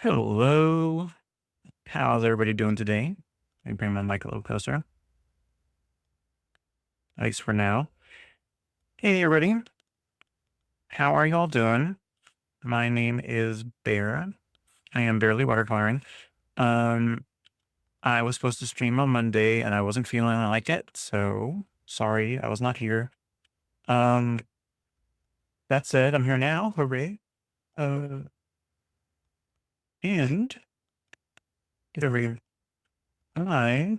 Hello. How's everybody doing today? Let me bring my mic a little closer, at least for now. Hey, everybody. How are y'all doing? My name is Bear. I am barely watercoloring. Um, I was supposed to stream on Monday and I wasn't feeling like it, so sorry I was not here. Um, that said, I'm here now. Hooray. Uh, and get over here. I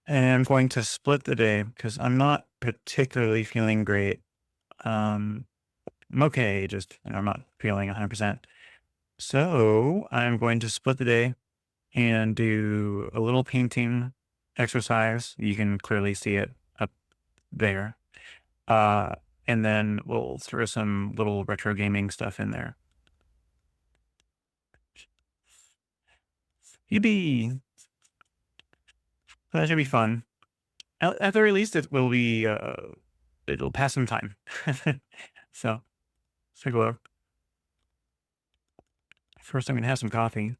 am going to split the day because I'm not particularly feeling great. Um, I'm okay, just I'm not feeling 100%. So I'm going to split the day and do a little painting exercise. You can clearly see it up there. Uh, and then we'll throw some little retro gaming stuff in there. Yippee! That should be fun. At the very least, it will be, it'll pass some time. So, let's take a look. First, I'm going to have some coffee.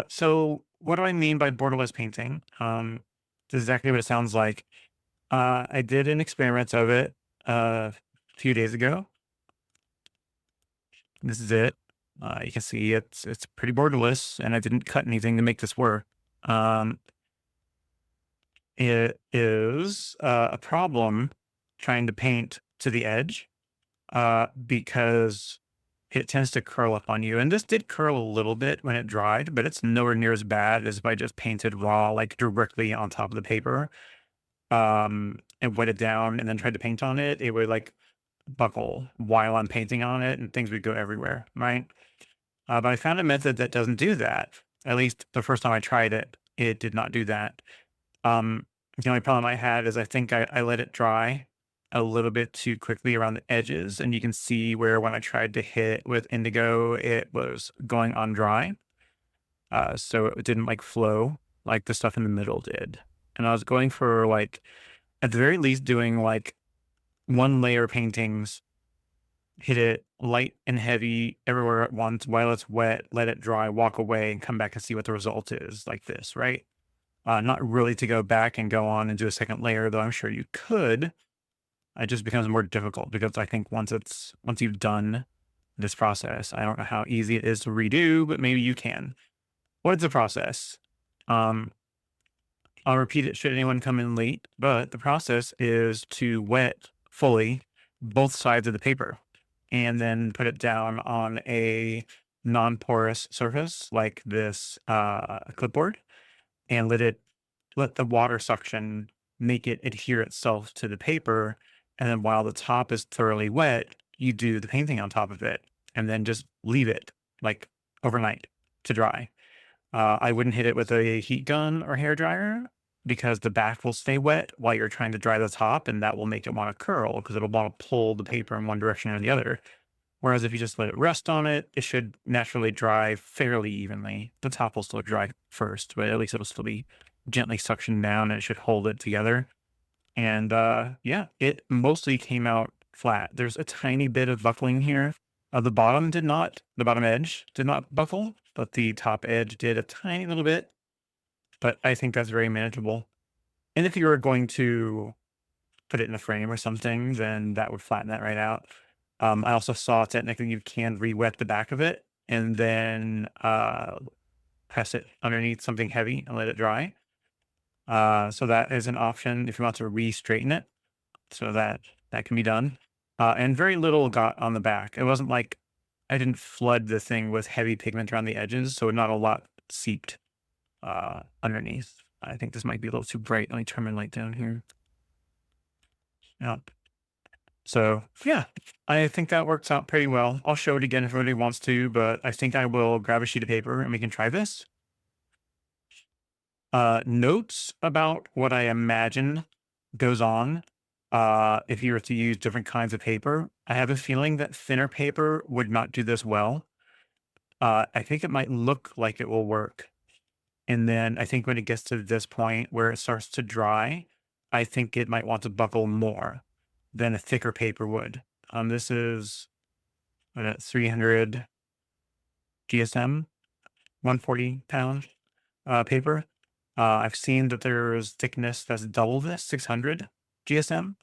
So what do I mean by borderless painting? This is exactly what it sounds like. I did an experiment of it a few days ago. This is it. You can see it's pretty borderless, and I didn't cut anything to make this work. Um, it is a problem trying to paint to the edge because it tends to curl up on you. And this did curl a little bit when it dried, but it's nowhere near as bad as if I just painted raw, like directly on top of the paper, and wet it down and then tried to paint on it. It would like buckle while I'm painting on it and things would go everywhere. Right. But I found a method that doesn't do that. At least the first time I tried it, it did not do that. Um, the only problem I had is I think I let it dry a little bit too quickly around the edges. And you can see where when I tried to hit with indigo, it was going on dry. So it didn't like flow like the stuff in the middle did. And I was going for like, at the very least, doing like one layer paintings, hit it light and heavy everywhere at once while it's wet, let it dry, walk away, and come back and see what the result is like this, right? Not really to go back and go on and do a second layer, though I'm sure you could. It just becomes more difficult because I think once you've done this process, I don't know how easy it is to redo, but maybe you can. What is the process? Um, I'll repeat it should anyone come in late, but the process is to wet fully both sides of the paper and then put it down on a non-porous surface like this clipboard and let the water suction make it adhere itself to the paper. And then while the top is thoroughly wet, you do the painting on top of it and then just leave it like overnight to dry. I wouldn't hit it with a heat gun or hair dryer because the back will stay wet while you're trying to dry the top, and that will make it want to curl because it'll want to pull the paper in one direction or the other. Whereas if you just let it rest on it, it should naturally dry fairly evenly. The top will still dry first, but at least it'll still be gently suctioned down and it should hold it together. And yeah, it mostly came out flat. There's a tiny bit of buckling here. The bottom edge did not buckle, but the top edge did a tiny little bit. But I think that's very manageable. And if you were going to put it in a frame or something, then that would flatten that right out. I also saw technically you can re-wet the back of it and then press it underneath something heavy and let it dry. So that is an option if you want to re-straighten it. So that can be done. And very little got on the back. It wasn't like I didn't flood the thing with heavy pigment around the edges, so not a lot seeped underneath. I think this might be a little too bright. Let me turn my light down here. Yeah. So yeah, I think that works out pretty well. I'll show it again if anybody wants to, but I think I will grab a sheet of paper and we can try this. Notes about what I imagine goes on if you were to use different kinds of paper. I have a feeling that thinner paper would not do this well. I think it might look like it will work. And then I think when it gets to this point where it starts to dry, I think it might want to buckle more than a thicker paper would. This is 300. GSM 140 pound paper. I've seen that there's thickness that's double this, 600 GSM,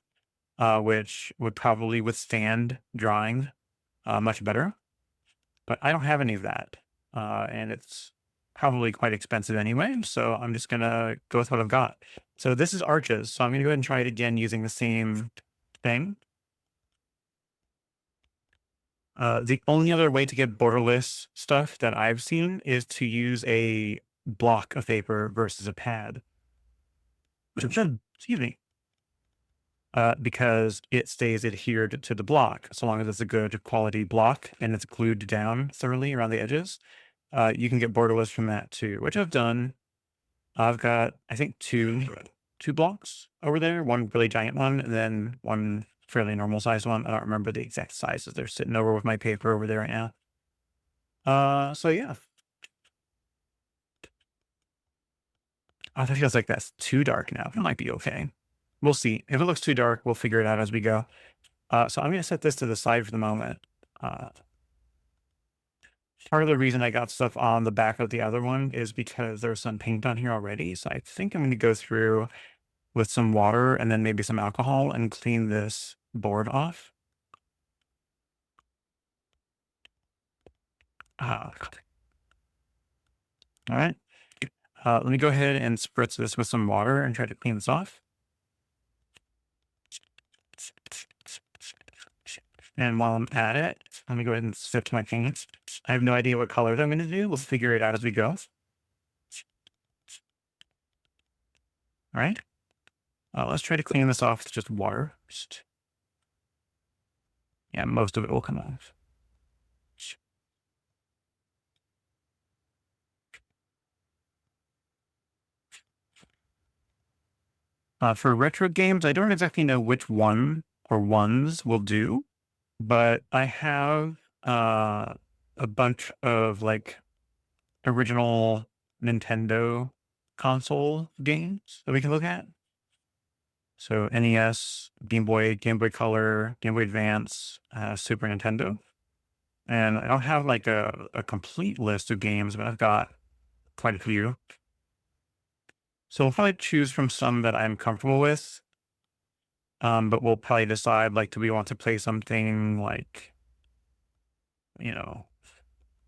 which would probably withstand drying much better. But I don't have any of that, and it's probably quite expensive anyway. So I'm just gonna go with what I've got. So this is arches. So I'm gonna go ahead and try it again using the same thing. The only other way to get borderless stuff that I've seen is to use a block of paper versus a pad. Excuse me. Because it stays adhered to the block. So long as it's a good quality block and it's glued down thoroughly around the edges, you can get borderless from that too, which I've done. I've got, I think, two blocks over there, one really giant one, and then one fairly normal sized one. I don't remember the exact sizes. They're sitting over with my paper over there right now. So yeah. Oh, that feels like that's too dark now. It might be okay. We'll see. If it looks too dark, we'll figure it out as we go. So I'm going to set this to the side for the moment. Uh, Part of the reason I got stuff on the back of the other one is because there's some paint on here already. So I think I'm going to go through with some water and then maybe some alcohol and clean this board off. God. All right. Let me go ahead and spritz this with some water and try to clean this off. And while I'm at it, let me go ahead and sift my paint. I have no idea what colors I'm going to do. We'll figure it out as we go. All right. Let's try to clean this off with just water. Yeah, most of it will come off. For retro games, I don't exactly know which one or ones will do, but I have a bunch of like original Nintendo console games that we can look at. So NES, Game Boy, Game Boy Color, Game Boy Advance, Super Nintendo. And I don't have like a complete list of games, but I've got quite a few. So I'll probably choose from some that I'm comfortable with. But we'll probably decide like, do we want to play something like, you know,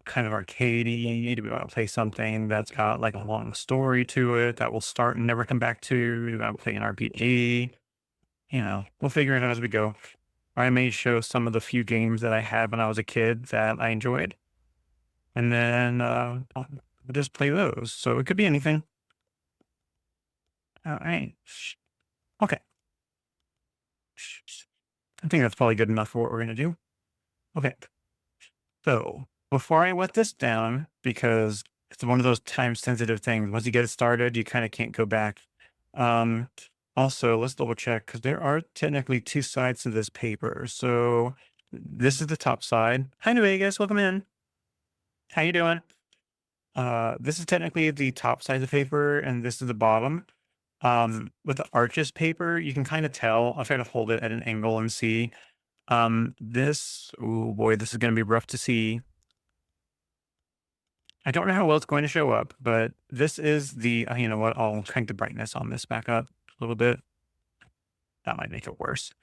kind of arcadey? Do we want to play something that's got like a long story to it that will start and never come back to? Do we want to play an RPG? You know, we'll figure it out as we go. I may show some of the few games that I had when I was a kid that I enjoyed. And then I'll just play those. So it could be anything. All right. Okay. I think that's probably good enough for what we're going to do. Okay. So before I wet this down, because it's one of those time sensitive things, once you get it started, you kind of can't go back. Um, Also, let's double check because there are technically two sides to this paper. So this is the top side. Hi, New Vegas. Welcome in. How you doing? This is technically the top side of the paper, and this is the bottom. With the arches paper, you can kind of tell. I'll try to hold it at an angle and see. This, oh boy, this is going to be rough to see. I don't know how well it's going to show up, but this is the, you know what, I'll crank the brightness on this back up a little bit. That might make it worse.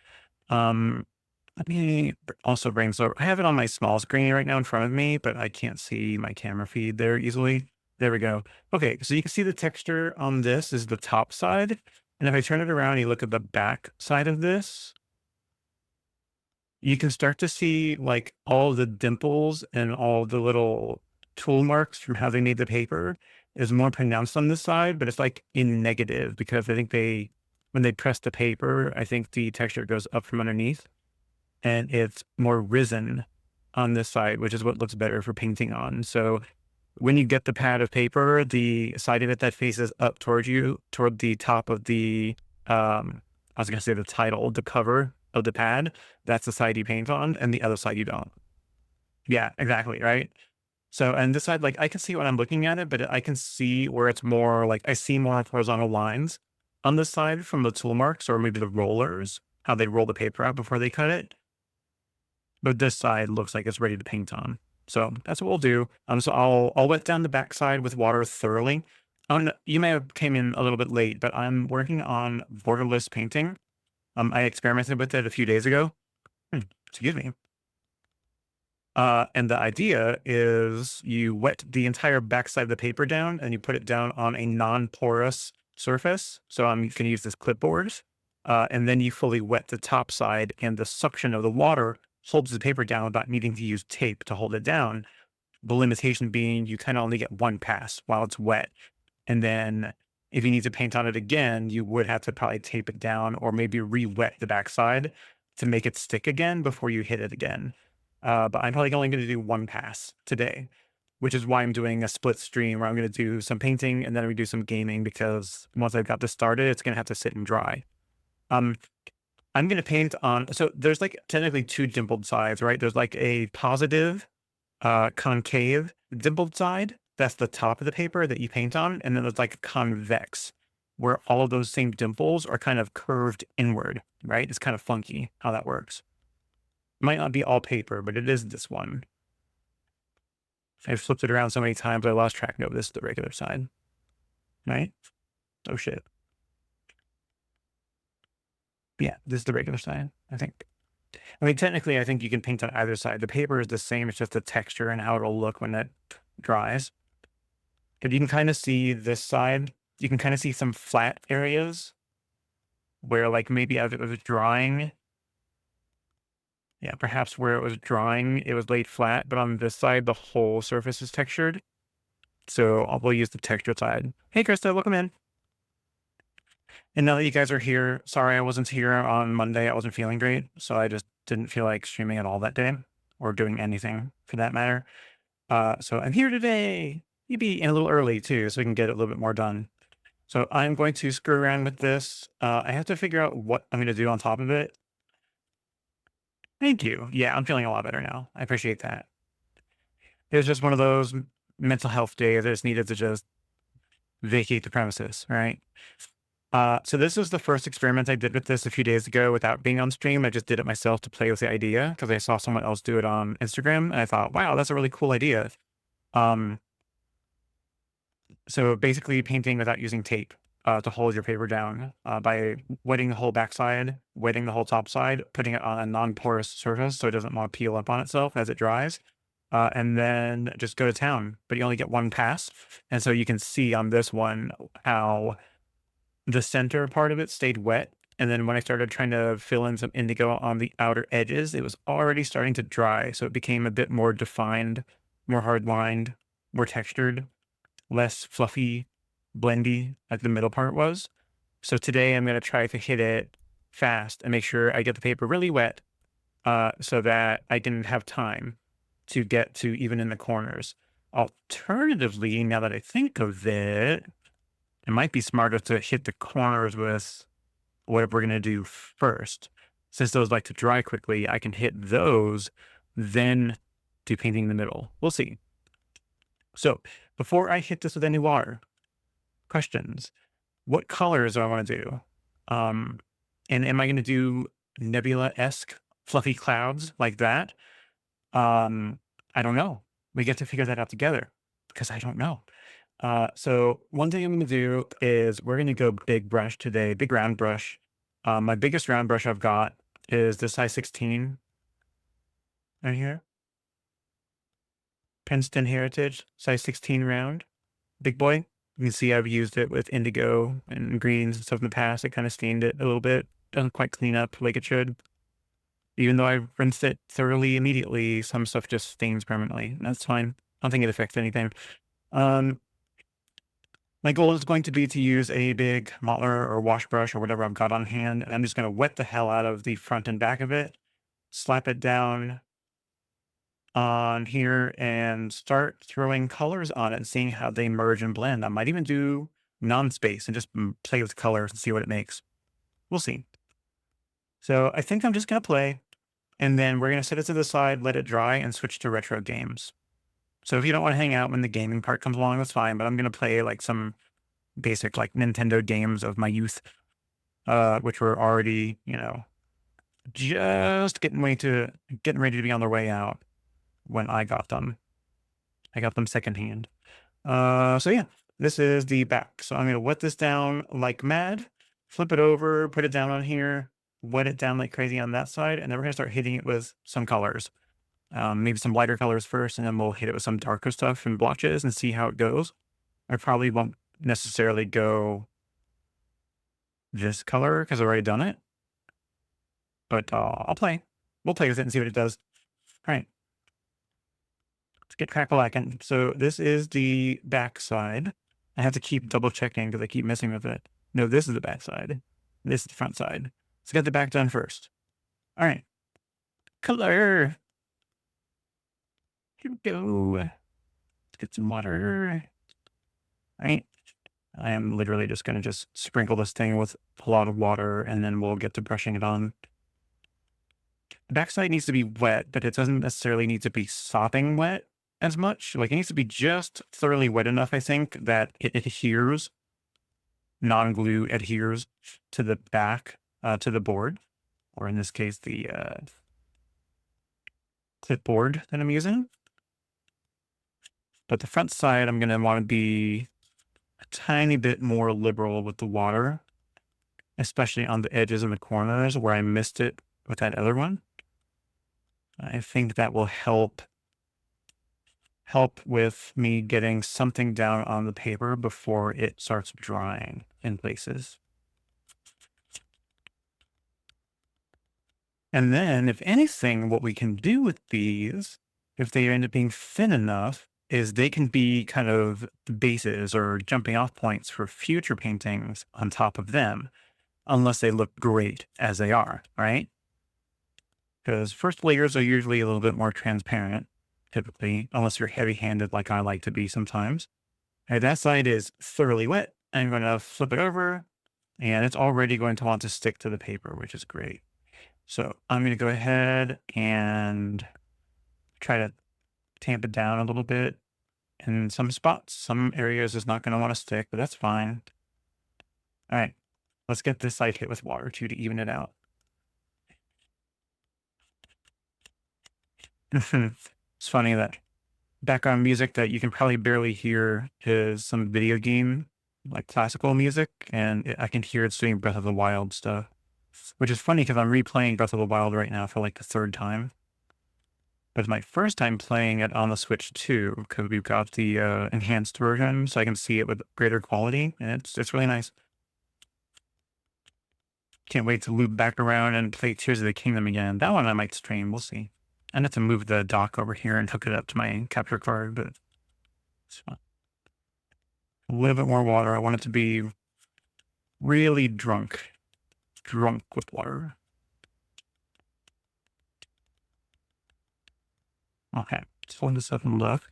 Let me also bring this over. I have it on my small screen right now in front of me, but I can't see my camera feed there easily. There we go. Okay, so you can see the texture on this is the top side. And if I turn it around, you look at the back side of this, you can start to see like all the dimples and all the little tool marks from how they made the paper is more pronounced on this side, but it's like in negative because I think when they press the paper, I think the texture goes up from underneath and it's more risen on this side, which is what looks better for painting on. So when you get the pad of paper, the side of it that faces up towards you, toward the top of the, I was going to say the title, the cover of the pad, that's the side you paint on, and the other side you don't. Yeah, exactly, right? So, and this side, like, I can see when I'm looking at it, but I can see where it's more, like, I see more horizontal lines on this side from the tool marks or maybe the rollers, how they roll the paper out before they cut it. But this side looks like it's ready to paint on. So that's what we'll do. So I'll wet down the backside with water thoroughly. You may have came in a little bit late, but I'm working on borderless painting. I experimented with it a few days ago. Excuse me. And the idea is you wet the entire backside of the paper down and you put it down on a non-porous surface. So you can use this clipboard. And then you fully wet the top side, and the suction of the water holds the paper down without needing to use tape to hold it down. The limitation being you kind of only get one pass while it's wet. And then if you need to paint on it again, you would have to probably tape it down or maybe re-wet the backside to make it stick again before you hit it again. But I'm probably only going to do one pass today, which is why I'm doing a split stream where I'm going to do some painting and then we do some gaming, because once I've got this started, it's going to have to sit and dry. Um, I'm going to paint on, so there's like technically two dimpled sides, right? There's like a positive concave dimpled side. That's the top of the paper that you paint on. And then there's like a convex where all of those same dimples are kind of curved inward, right? It's kind of funky how that works. Might not be all paper, but it is this one. I've flipped it around so many times, I lost track. No, this is the regular side, right? Oh shit. Yeah, this is the regular side, I think. I mean, technically, I think you can paint on either side. The paper is the same. It's just the texture and how it'll look when it dries. But you can kind of see this side. You can kind of see some flat areas where, like, maybe as it was drying, yeah, perhaps where it was drying, it was laid flat. But on this side, the whole surface is textured. So we'll use the textured side. Hey, Krista, welcome in. And now that you guys are here, sorry I wasn't here on Monday. I wasn't feeling great, so I just didn't feel like streaming at all that day or doing anything for that matter. So I'm here today. You'd be in a little early too, so we can get a little bit more done. So I'm going to screw around with this. I have to figure out what I'm going to do on top of it. Thank you. Yeah, I'm feeling a lot better now. I appreciate that. It was just one of those mental health days. I just needed to just vacate the premises, right? So this was the first experiment I did with this a few days ago without being on stream. I just did it myself to play with the idea because I saw someone else do it on Instagram and I thought, wow, that's a really cool idea. So basically painting without using tape to hold your paper down by wetting the whole backside, wetting the whole top side, putting it on a non-porous surface so it doesn't want to peel up on itself as it dries. And then just go to town, but you only get one pass. And so you can see on this one how the center part of it stayed wet. And then when I started trying to fill in some indigo on the outer edges, it was already starting to dry. So it became a bit more defined, more hard lined, more textured, less fluffy, blendy like the middle part was. So today I'm going to try to hit it fast and make sure I get the paper really wet so that I can have time to get to even in the corners. Alternatively, now that I think of it, it might be smarter to hit the corners with what we're going to do first. Since those like to dry quickly, I can hit those, then do painting in the middle. We'll see. So before I hit this with any water, questions. What colors do I want to do? And am I going to do nebula-esque fluffy clouds like that? I don't know. We get to figure that out together because I don't know. So one thing I'm going to do is we're going to go big brush today, big round brush. My biggest round brush I've got is the size 16 right here. Princeton Heritage, size 16 round, big boy. You can see I've used it with indigo and greens and stuff in the past. It kind of stained it a little bit. Doesn't quite clean up like it should. Even though I rinsed it thoroughly immediately, some stuff just stains permanently. That's fine. I don't think it affects anything. My goal is going to be to use a big modeler or wash brush or whatever I've got on hand. And I'm just going to wet the hell out of the front and back of it, slap it down on here and start throwing colors on it and seeing how they merge and blend. I might even do non-space and just play with colors and see what it makes. We'll see. So I think I'm just going to play and then we're going to set it to the side, let it dry and switch to retro games. So if you don't want to hang out when the gaming part comes along, that's fine. But I'm going to play like some basic like Nintendo games of my youth, which were already, just getting ready to be on their way out. when I got them. I got them secondhand. So yeah, this is the back. So I'm going to wet this down like mad, flip it over, put it down on here, wet it down like crazy on that side. And then we're going to start hitting it with some colors. Maybe some lighter colors first, and then we'll hit it with some darker stuff and blotches and see how it goes. I probably won't necessarily go this color because I've already done it, but I'll play. We'll play with it and see what it does. All right, let's get crack-a-lackin'. So this is the back side. I have to keep double checking because I keep messing with it. No, this is the back side. This is the front side. Let's get the back done first. All right, color. Here we go. Let's get some water. All right. I am literally just going to just sprinkle this thing with a lot of water, and then we'll get to brushing it on. The backside needs to be wet, but it doesn't necessarily need to be sopping wet as much. Like, it needs to be just thoroughly wet enough, I think, that it adheres, non-glue adheres to the back, to the board, or in this case, the clipboard that I'm using. But the front side, I'm going to want to be a tiny bit more liberal with the water, especially on the edges and the corners where I missed it with that other one. I think that will help with me getting something down on the paper before it starts drying in places. And then, if anything, what we can do with these, if they end up being thin enough, is they can be kind of bases or jumping off points for future paintings on top of them, unless they look great as they are, right? Because first layers are usually a little bit more transparent, typically, unless you're heavy-handed like I like to be sometimes. And that side is thoroughly wet. I'm going to flip it over, and it's already going to want to stick to the paper, which is great. So I'm going to go ahead and try to tamp it down a little bit. In some spots, some areas is not going to want to stick, but that's fine. All right, let's get this side hit with water too to even it out. It's funny that background music that you can probably barely hear is some video game, like classical music, and I can hear it's doing Breath of the Wild stuff, which is funny because I'm replaying Breath of the Wild right now for like the third time. But it's my first time playing it on the Switch too, because we've got the enhanced version, so I can see it with greater quality, and it's really nice. Can't wait to loop back around and play Tears of the Kingdom again. That one I might stream. We'll see. I have to move the dock over here and hook it up to my capture card, but it's fine. A little bit more water. I want it to be really drunk with water. Okay, just hold this up and look.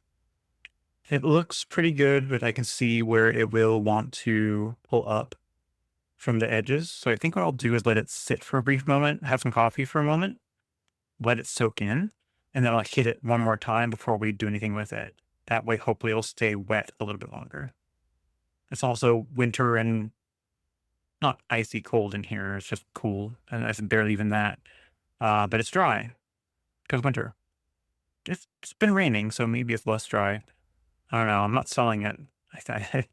It looks pretty good, but I can see where it will want to pull up from the edges. So I think what I'll do is let it sit for a brief moment, have some coffee for a moment, let it soak in, and then I'll hit it one more time before we do anything with it. That way, hopefully it'll stay wet a little bit longer. It's also winter and not icy cold in here. It's just cool, and it's barely even that. But it's dry because winter. It's been raining, so maybe it's less dry. I don't know. I'm not selling it.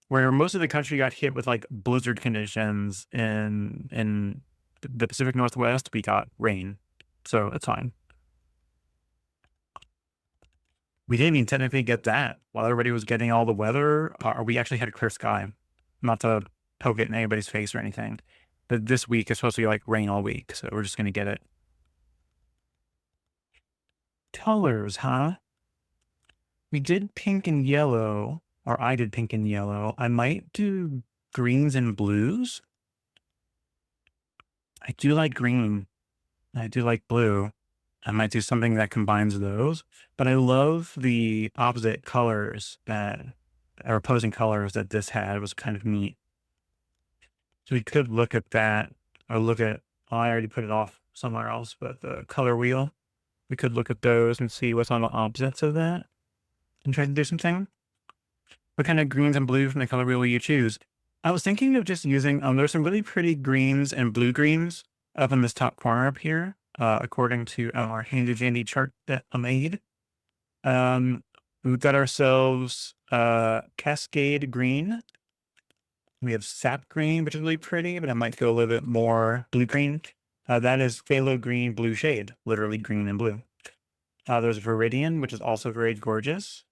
Where most of the country got hit with like blizzard conditions in the Pacific Northwest, we got rain, so it's fine. We didn't even technically get that while everybody was getting all the weather. We actually had a clear sky. Not to poke it in anybody's face or anything, but this week is supposed to be like rain all week, so we're just gonna get it. Colors, huh? We did pink and yellow, or I did pink and yellow. I might do greens and blues. I do like green. I do like blue. I might do something that combines those, but I love the opposite colors that or opposing colors that this had. It was kind of neat. So we could look at that or look at, oh, I already put it off somewhere else, but the color wheel, we could look at those and see what's on the opposites of that and try to do something. What kind of greens and blues from the color wheel will you choose? I was thinking of just using, there's some really pretty greens and blue greens up in this top corner up here. according to our handy dandy chart that I made. Um, we've got ourselves Cascade Green. We have Sap Green, which is really pretty, but I might go a little bit more blue green. That is Phthalo Green Blue Shade, literally green and blue. There's Viridian, which is also very gorgeous.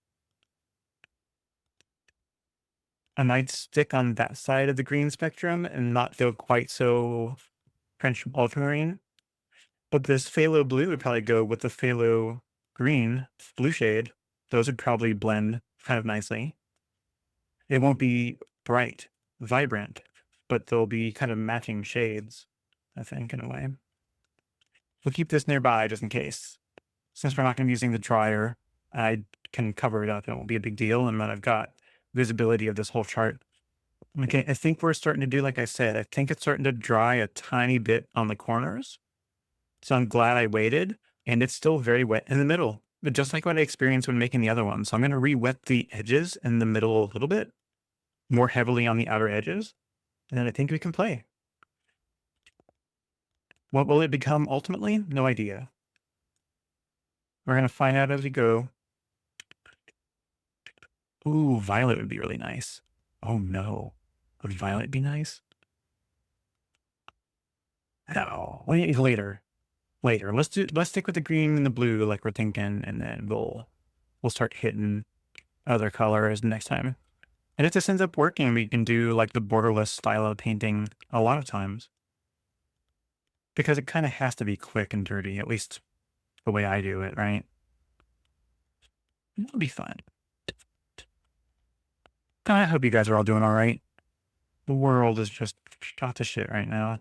I might stick on that side of the green spectrum and not go quite so French ultramarine. But this phthalo blue would probably go with the phthalo green blue shade. Those would probably blend kind of nicely. It won't be bright, vibrant, but they'll be kind of matching shades, I think, in a way. We'll keep this nearby just in case. Since we're not going to be using the dryer, I can cover it up. It won't be a big deal. And then I've got visibility of this whole chart. Okay, I think we're starting to do, like I said, I think it's starting to dry a tiny bit on the corners. So I'm glad I waited, and it's still very wet in the middle, but just like what I experienced when making the other one. So I'm going to re-wet the edges in the middle a little bit, more heavily on the outer edges, and then I think we can play. What will it become ultimately? No idea. We're going to find out as we go. Ooh, violet would be really nice. Oh no. Would violet be nice? No. Wait, later. Later. Let's stick with the green and the blue like we're thinking, and then we'll start hitting other colors next time. And if this ends up working, we can do like the borderless style of painting a lot of times. Because it kind of has to be quick and dirty, at least the way I do it, right? It'll be fun. I hope you guys are all doing all right. The world is just shot to shit right now.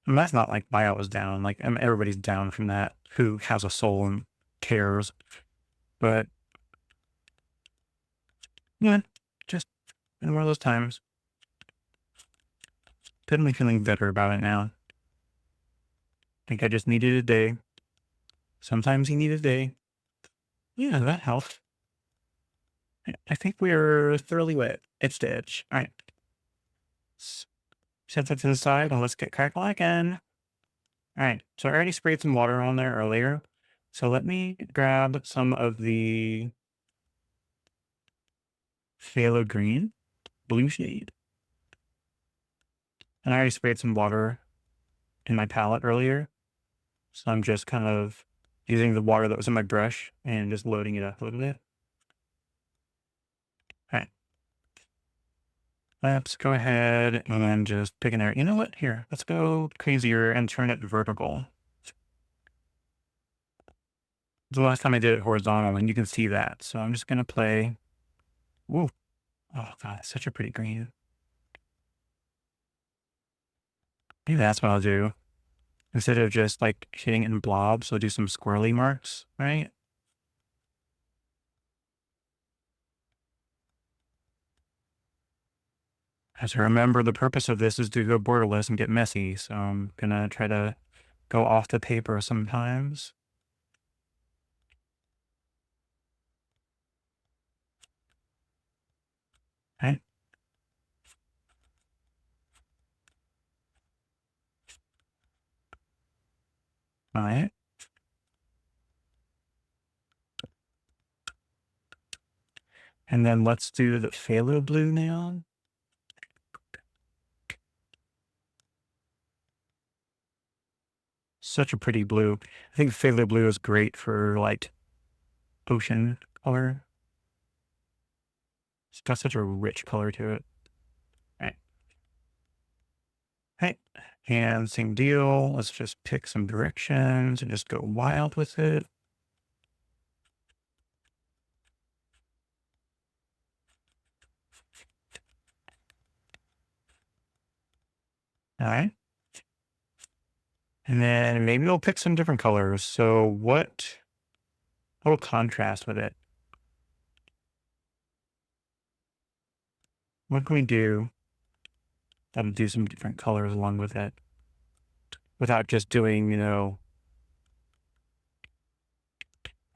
And that's not like why I was down. Like, everybody's down from that who has a soul and cares. But, yeah, just in one of those times. Definitely feeling better about it now. Think I just needed a day. Sometimes you need a day. Yeah, that helped. I think we're thoroughly wet. Edge to edge. All right. Set that to the side and let's get crackling again. All right. So I already sprayed some water on there earlier. So let me grab some of the phthalo green blue shade. And I already sprayed some water in my palette earlier. So I'm just kind of using the water that was in my brush and just loading it up a little bit. All right. Let's go ahead and then just pick an area. You know what? Here, let's go crazier and turn it vertical. The last time I did it horizontal, and you can see that. So I'm just going to play. Whoa. Oh, God, it's such a pretty green. Maybe that's what I'll do. Instead of just like hitting it in blobs, I'll do some squirrely marks, right? As I remember, the purpose of this is to go borderless and get messy. So I'm going to try to go off the paper sometimes. Okay. All right. And then let's do the phthalo blue now. Such a pretty blue. I think phthalo blue is great for like ocean color. It's got such a rich color to it. All right. Hey, and same deal. Let's just pick some directions and just go wild with it. All right. And then maybe we'll pick some different colors. So what will contrast with it? What can we do that'll do some different colors along with it without just doing,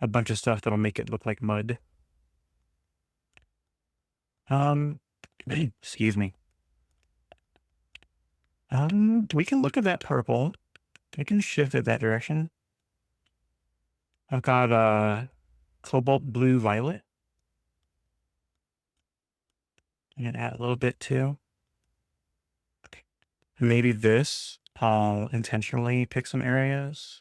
a bunch of stuff that'll make it look like mud? Um, excuse me. We can look at that purple. I can shift it that direction. I've got cobalt blue violet. I'm gonna add a little bit too. Maybe this. I'll intentionally pick some areas.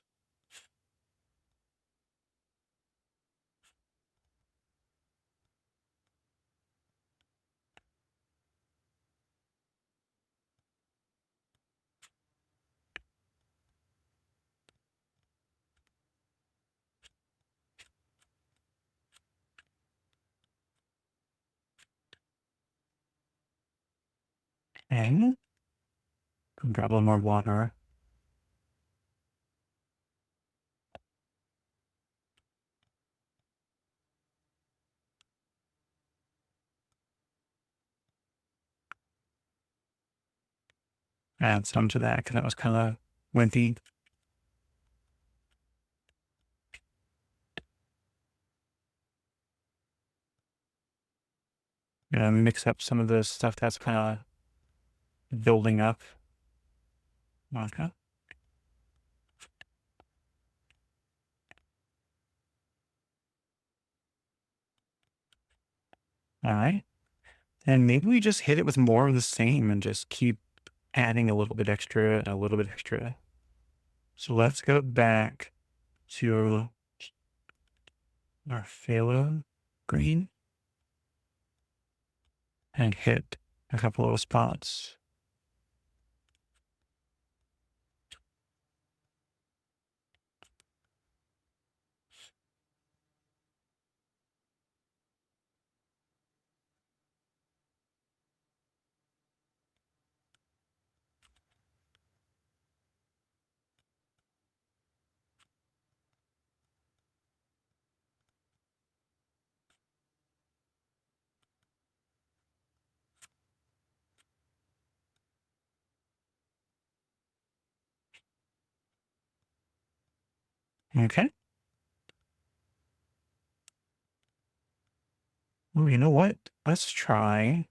And grab a little more water. Add some to that because that was kind of wimpy. Gonna mix up some of the stuff that's kind of building up. Okay. All right. And maybe we just hit it with more of the same and just keep adding a little bit extra and a little bit extra. So let's go back to our phthalo green and hit a couple of spots. Okay. Oh, you know what? Let's try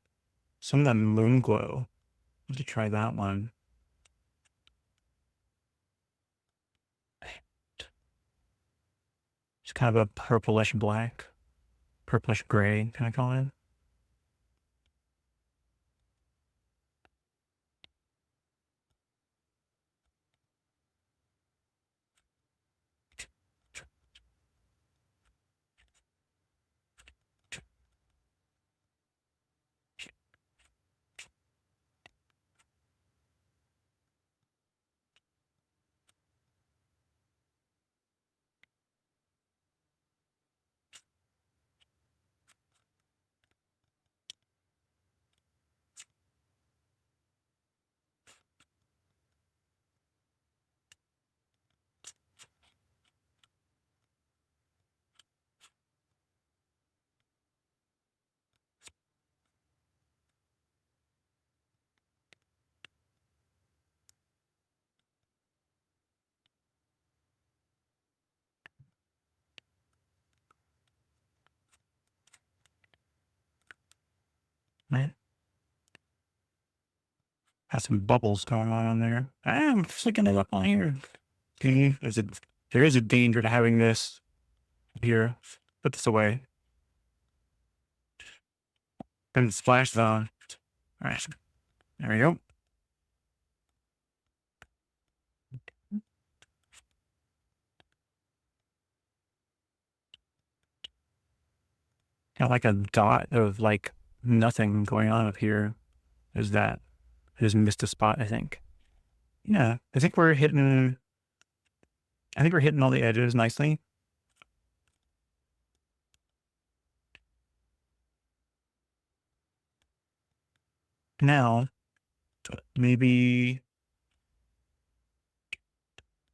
some of that moon glow. Let's try that one. It's kind of a purplish black, purplish gray, can I call it? Man, has some bubbles going on there. I'm flicking it up on here. Okay, there is a danger to having this here. Put this away. And splash zone. All right, there we go. Got like a dot of like nothing going on up here. Is that? I just missed a spot, I think. Yeah, I think we're hitting. I think we're hitting all the edges nicely. Now, maybe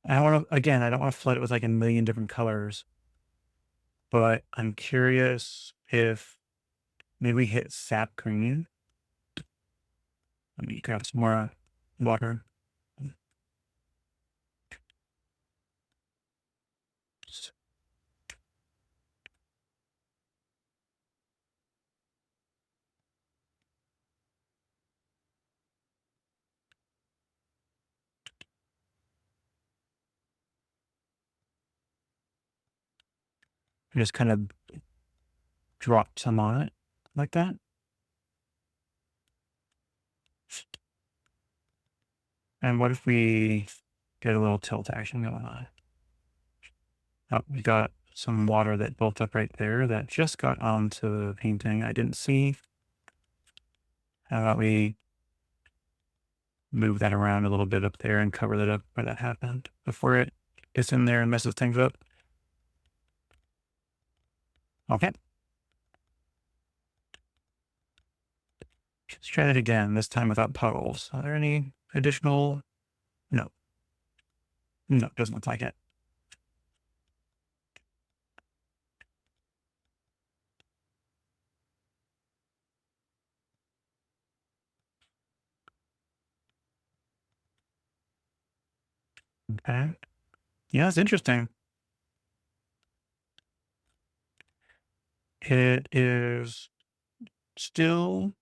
I don't want to. Again, I don't want to flood it with like a million different colors, but I'm curious if maybe we hit sap green. Let me grab some more water. and just kind of drop some on it like that. And what if we get a little tilt action going on? Oh, we got some water that built up right there that just got onto the painting I didn't see. How about we move that around a little bit up there and cover that up where that happened before it gets in there and messes things up? Okay. Let's try that again, this time without puddles. Are there any additional? No. No, doesn't look like it. Okay. Yeah, it's interesting. It is still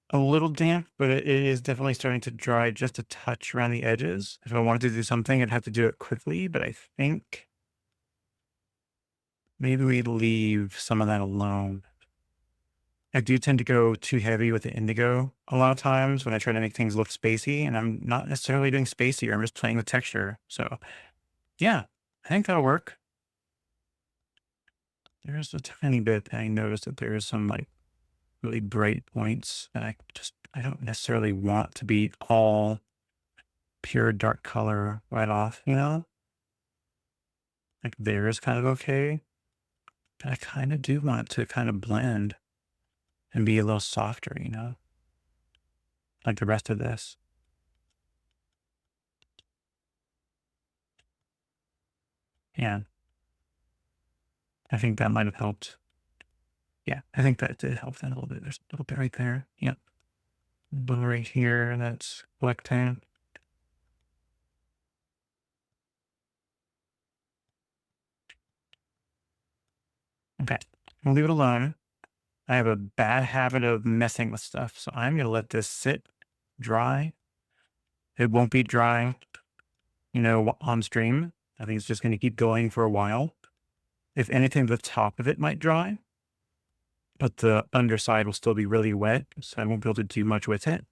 a little damp, but it is definitely starting to dry just a touch around the edges. If I wanted to do something, I'd have to do it quickly, but I think maybe we leave some of that alone. I do tend to go too heavy with the indigo a lot of times when I try to make things look spacey, and I'm not necessarily doing spacey. I'm just playing with texture. So yeah, I think that'll work. There's a tiny bit that I noticed that there is some like really bright points that I don't necessarily want to be all pure dark color right off, you know? Like there is kind of okay, but I kind of do want to kind of blend and be a little softer, you know, like the rest of this. Yeah, I think that might have helped. Yeah, I think that did help that a little bit. There's a little bit right there. Yep. One right here that's collecting. Okay, we'll leave it alone. I have a bad habit of messing with stuff, so I'm gonna let this sit dry. It won't be dry, you know, on stream. I think it's just gonna keep going for a while. If anything, the top of it might dry, but the underside will still be really wet, so I won't be able to do much with it.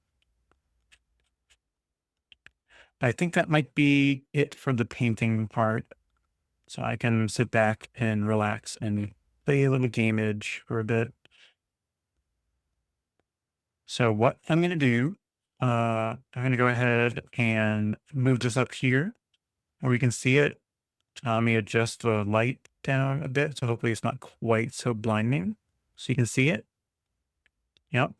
I think that might be it for the painting part. So I can sit back and relax and play a little gamage for a bit. So what I'm going to do, I'm going to go ahead and move this up here where we can see it. Let me adjust the light down a bit. So hopefully it's not quite so blinding. So you can see it. Yep.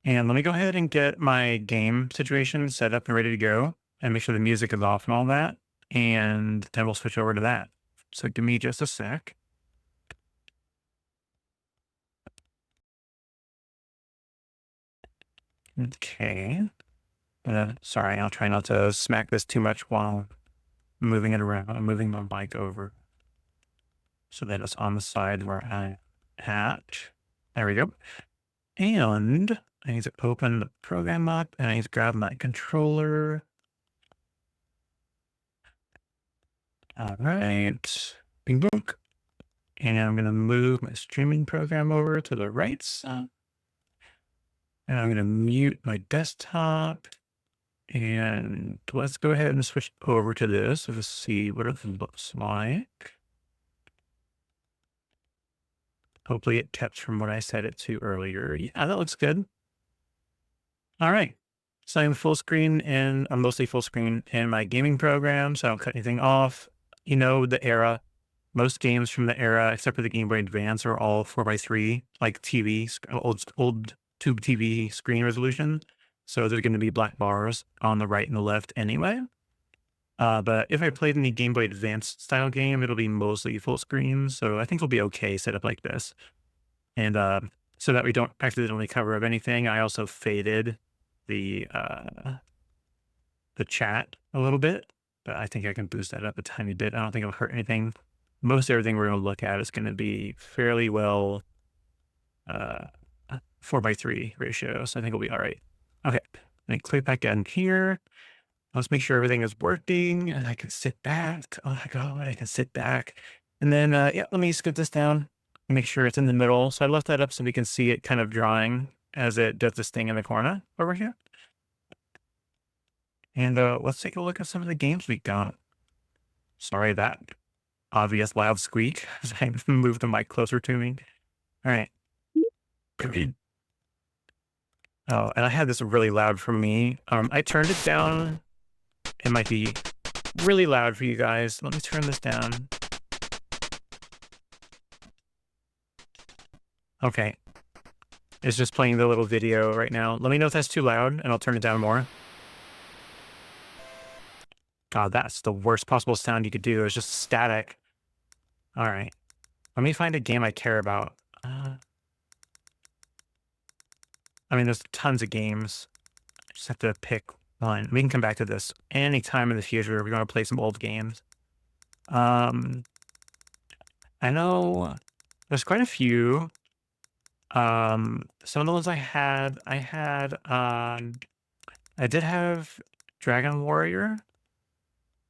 And let me go ahead and get my game situation set up and ready to go and make sure the music is off and all that. And then we'll switch over to that. So give me just a sec. Okay. Sorry, I'll try not to smack this too much while moving it around. I'm moving my mic over so that it's on the side where I at. There we go. And I need to open the program up and I need to grab my controller. All right. Bing boom. And I'm going to move my streaming program over to the right side. And I'm going to mute my desktop. And let's go ahead and switch over to this. Let's see what it looks like. Hopefully it kept from what I set it to earlier. Yeah, that looks good. All right. So I'm full screen and I'm mostly full screen in my gaming program. So I don't cut anything off. You know, the era, most games from the era, except for the Game Boy Advance, are all 4:3, like TV, old tube TV screen resolution. So there's going to be black bars on the right and the left anyway. But if I played any Game Boy Advance style game, it'll be mostly full screen. So I think it'll be okay set up like this. And so that we don't accidentally cover up anything, I also faded the chat a little bit, but I think I can boost that up a tiny bit. I don't think it'll hurt anything. Most everything we're going to look at is going to be fairly well 4:3 ratio. So I think it'll be all right. Okay. Let me click back in here. Let's make sure everything is working and I can sit back. Oh my God, I can sit back And then, yeah, let me scoot this down and make sure it's in the middle. So I left that up so we can see it kind of drying as it does this thing in the corner over here. And let's take a look at some of the games we got. Sorry, that obvious loud squeak as I moved the mic closer to me. All right. Oh, and I had this really loud for me. I turned it down. It might be really loud for you guys. Let me turn this down. Okay. It's just playing the little video right now. Let me know if that's too loud, and I'll turn it down more. God, that's the worst possible sound you could do. It's just static. All right. Let me find a game I care about. I mean, there's tons of games. I just have to pick one. We can come back to this anytime in the future. We're going to play some old games. I know there's quite a few. Some of the ones I did have Dragon Warrior.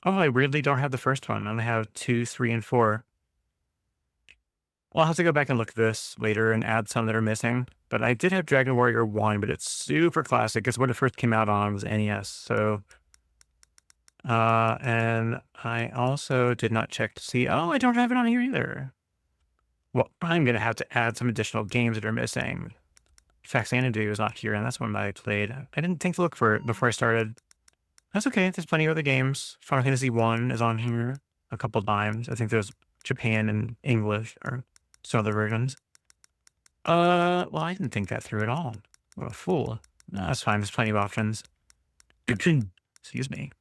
Oh, I weirdly don't have the first one. I only have 2, 3, and 4. Well, I'll have to go back and look at this later and add some that are missing. But I did have Dragon Warrior 1, but it's super classic. It's when it first came out on was NES. So, and I also did not check to see, oh, I don't have it on here either. Well, I'm going to have to add some additional games that are missing. Faxanadu is not here, and that's one that I played. I didn't think to look for it before I started. That's okay. There's plenty of other games. Final Fantasy 1 is on here a couple times. I think there's Japan and English or some other versions. Well, I didn't think that through at all. What a fool. No, that's fine. There's plenty of options. Excuse me.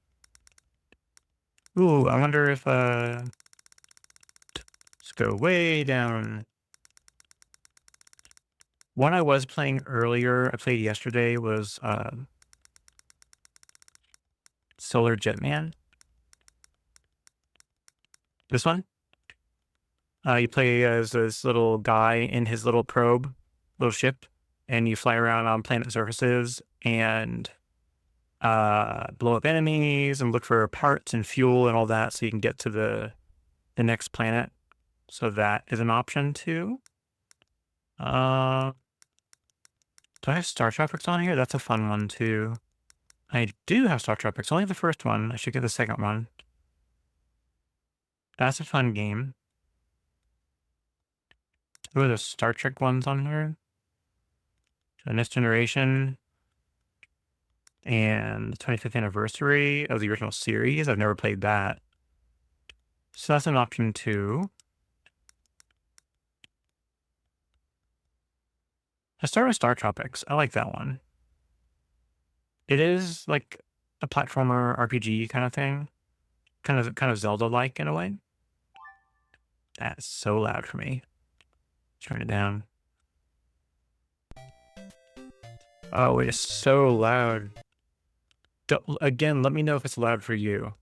Ooh, I wonder if, let's go way down. One I was playing earlier, I played yesterday, was, Solar Jetman. This one? You play as this little guy in his little probe, little ship, and you fly around on planet surfaces and blow up enemies and look for parts and fuel and all that so you can get to the next planet. So that is an option too. Do I have Star Tropics on here? That's a fun one too. I do have Star Tropics. I only have the first one. I should get the second one. That's a fun game. Who are the Star Trek ones on here? The Next Generation and the 25th anniversary of the original series. I've never played that. So that's an option too. I start with Star Tropics. I like that one. It is like a platformer RPG kind of thing. Kind of Zelda-like in a way. That's so loud for me. Turn it down. Oh, it is so loud. Again, let me know if it's loud for you.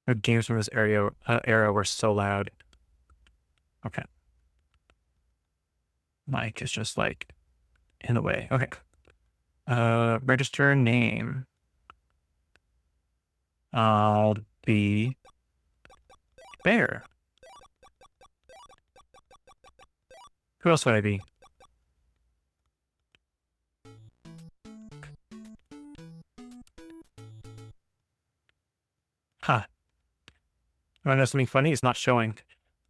The games from this era were so loud. Okay. Mic is just like in the way. Okay. Register name. I'll be Bear. Who else would I be? Huh. You want to know something funny? It's not showing.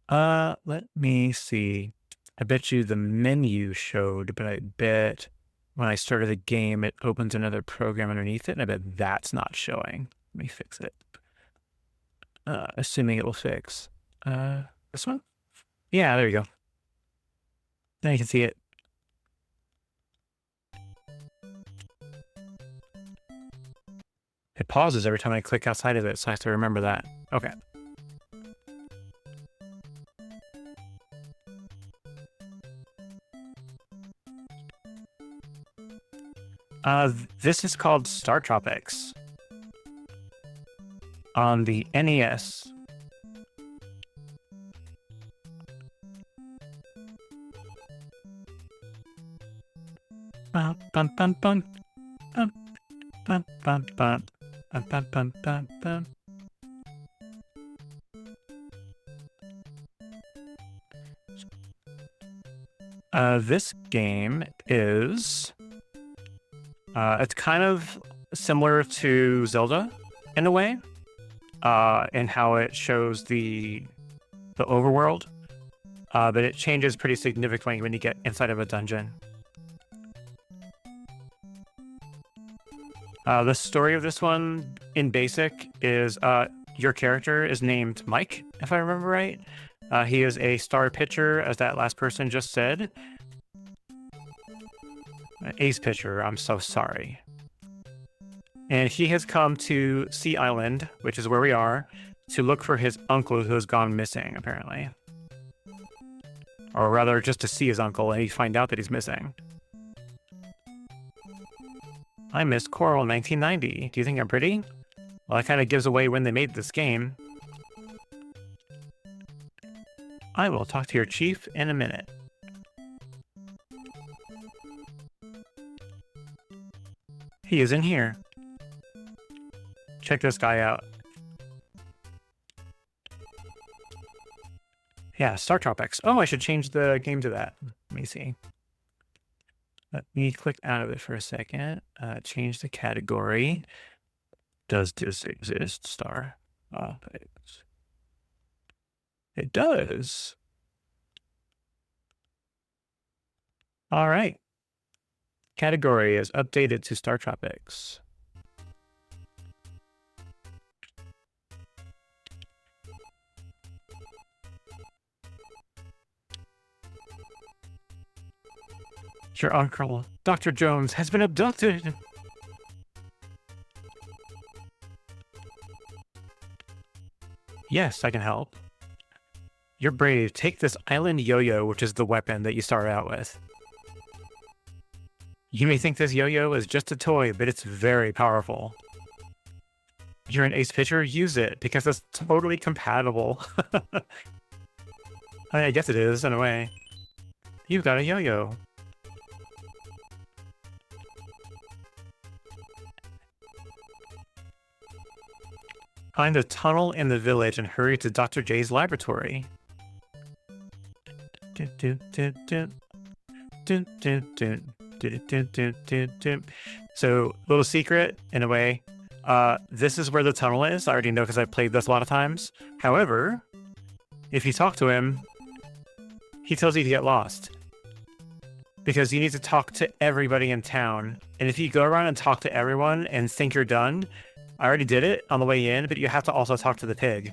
Let me see. I bet you the menu showed, but I bet when I started the game, it opens another program underneath it, and I bet that's not showing. Let me fix it. Assuming it will fix. This one? Yeah, there you go. Now you can see it. It pauses every time I click outside of it, so I have to remember that. Okay. This is called Star Tropics on the NES. Bum, bum, bum. Bum, bum, bum, bum, bum. This game is it's kind of similar to Zelda in a way, in how it shows the overworld, but it changes pretty significantly when you get inside of a dungeon. The story of this one, in basic, is your character is named Mike, if I remember right. He is a star pitcher, as that last person just said. Ace pitcher, I'm so sorry. And he has come to Sea Island, which is where we are, to look for his uncle who has gone missing, apparently. Or rather, just to see his uncle and find out that he's missing. I missed Coral in 1990. Do you think I'm pretty? Well, that kind of gives away when they made this game. I will talk to your chief in a minute. He is in here. Check this guy out. Yeah, Star Tropics. Oh, I should change the game to that. Let me see. Let me click out of it for a second. Change the category. Does this exist? Star Tropics. It does. All right. Category is updated to Star Tropics. Your uncle, Dr. Jones, has been abducted. Yes, I can help. You're brave. Take this island yo-yo, which is the weapon that you start out with. You may think this yo-yo is just a toy, but it's very powerful. You're an ace pitcher, use it, because it's totally compatible. I guess it is, in a way. You've got a yo-yo. Find a tunnel in the village and hurry to Dr. J's laboratory. So, little secret, in a way. This is where the tunnel is. I already know because I've played this a lot of times. However, if you talk to him, he tells you to get lost. Because you need to talk to everybody in town. And if you go around and talk to everyone and think you're done, I already did it on the way in, but you have to also talk to the pig.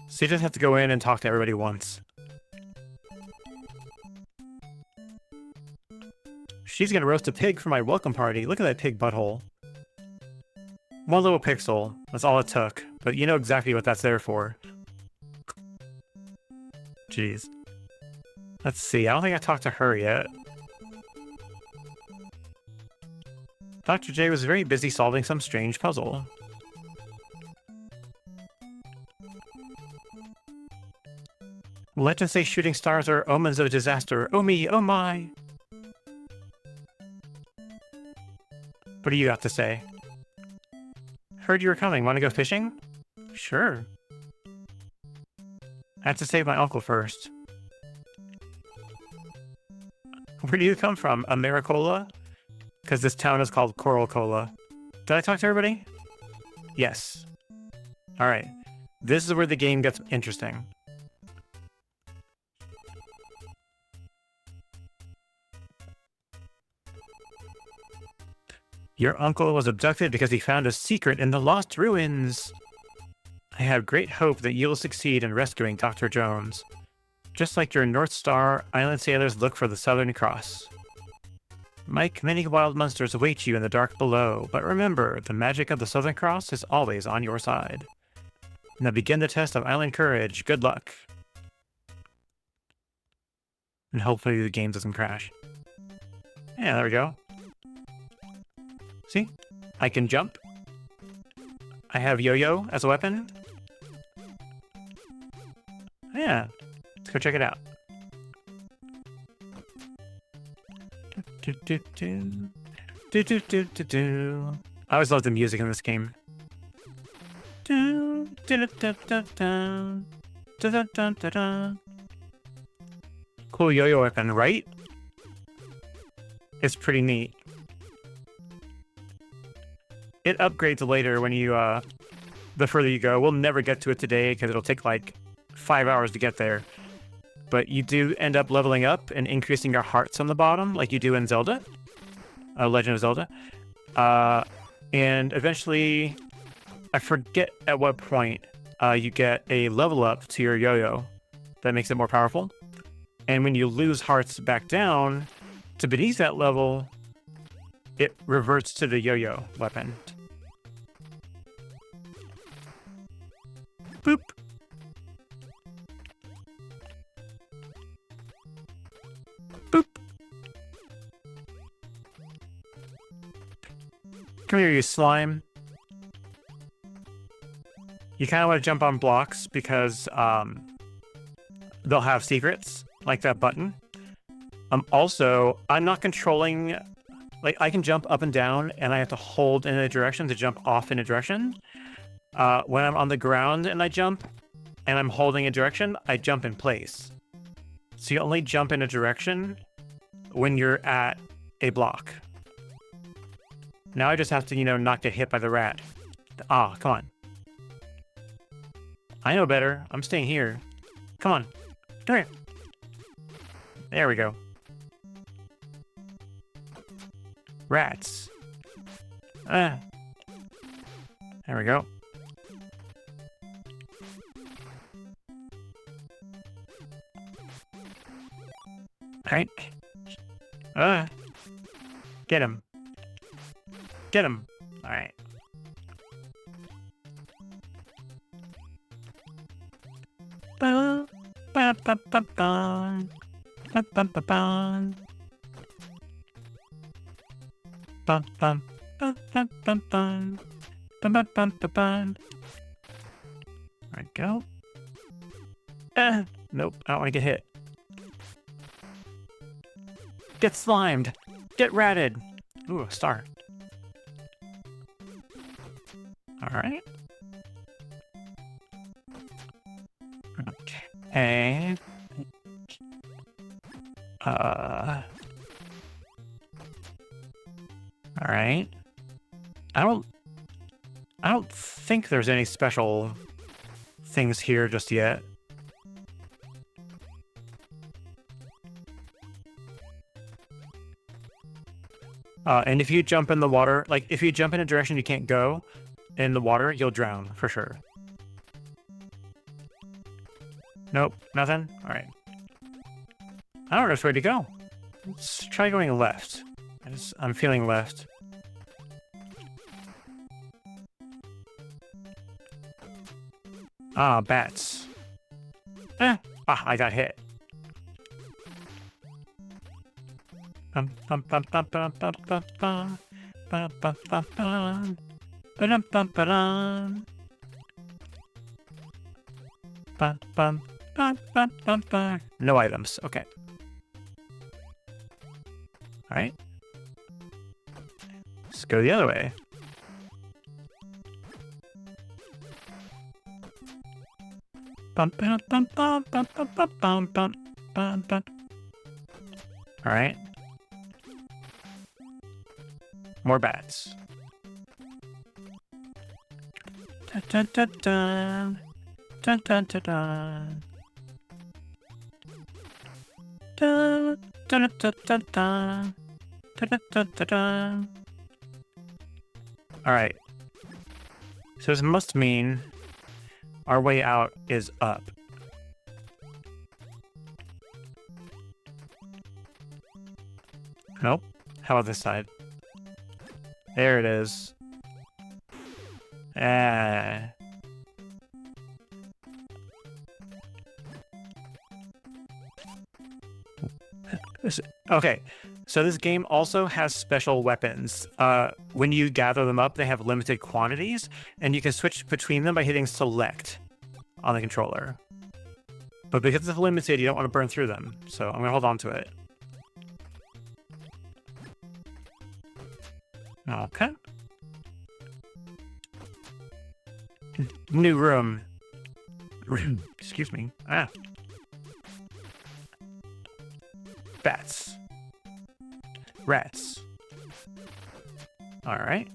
So you just have to go in and talk to everybody once. She's gonna roast a pig for my welcome party. Look at that pig butthole. One little pixel. That's all it took. But you know exactly what that's there for. Jeez. Let's see. I don't think I talked to her yet. Dr. J was very busy solving some strange puzzle. Legends say shooting stars are omens of disaster. Oh me, oh my! What do you got to say? Heard you were coming. Want to go fishing? Sure. I have to save my uncle first. Where do you come from? Americola? Because this town is called Coral Cola. Did I talk to everybody? Yes. Alright. This is where the game gets interesting. Your uncle was abducted because he found a secret in the Lost Ruins. I have great hope that you'll succeed in rescuing Dr. Jones. Just like your North Star, island sailors look for the Southern Cross. Mike, many wild monsters await you in the dark below, but remember, the magic of the Southern Cross is always on your side. Now begin the test of island courage. Good luck. And hopefully the game doesn't crash. Yeah, there we go. See? I can jump. I have yo-yo as a weapon. Yeah. Let's go check it out. Do do do do do. I always love the music in this game. Do do do do do do do do do. Cool yo-yo weapon, right? It's pretty neat. It upgrades later when you the further you go. We'll never get to it today because it'll take like 5 hours to get there. But you do end up leveling up and increasing your hearts on the bottom, like you do in Zelda, Legend of Zelda. And eventually, I forget at what point you get a level up to your yo-yo that makes it more powerful. And when you lose hearts back down to beneath that level, it reverts to the yo-yo weapon. Boop. Boop. Come here, you slime. You kind of want to jump on blocks because they'll have secrets, like that button. Also, I'm not controlling... Like, I can jump up and down, and I have to hold in a direction to jump off in a direction. When I'm on the ground and I jump, and I'm holding a direction, I jump in place. So you only jump in a direction when you're at a block. Now I just have to, you know, not get hit by the rat. Ah, come on. I know better. I'm staying here. Come on. Come here. There we go. Rats. There we go. Alright. Get him. Get him. Alright. Ba ba ba ba ba. Ba ba ba ba. Bum bum bum bum bum bum bum bum bum bum bum. There we go. Nope, I don't want to get hit. Get slimed. Get ratted. Ooh, a star. Alright. Okay. Alright. I don't think there's any special things here just yet. And if you jump in the water, like if you jump in a direction you can't go in the water, you'll drown for sure. Nope, nothing? Alright. I don't know where to go. Let's try going left. I'm feeling left. Ah, bats. I got hit. Bum bum bum bum bum bum bum bum bum bum bum bum bum bum bum bum bum bum bum bum. No items. Okay. All right. Let's go the other way. Bum bum bum bum bum bum bum bum bum bum. All right. More bats. Dun dun dun dun. Dun dun dun dun. Dun dun dun dun dun. Dun dun dun dun dun. All right. So this must mean our way out is up. Nope. How about this side? There it is. Okay, so this game also has special weapons. When you gather them up, they have limited quantities, and you can switch between them by hitting select on the controller. But because it's limited, you don't want to burn through them, so I'm going to hold on to it. Okay. New room. Excuse me. Ah. Bats. Rats. Alright.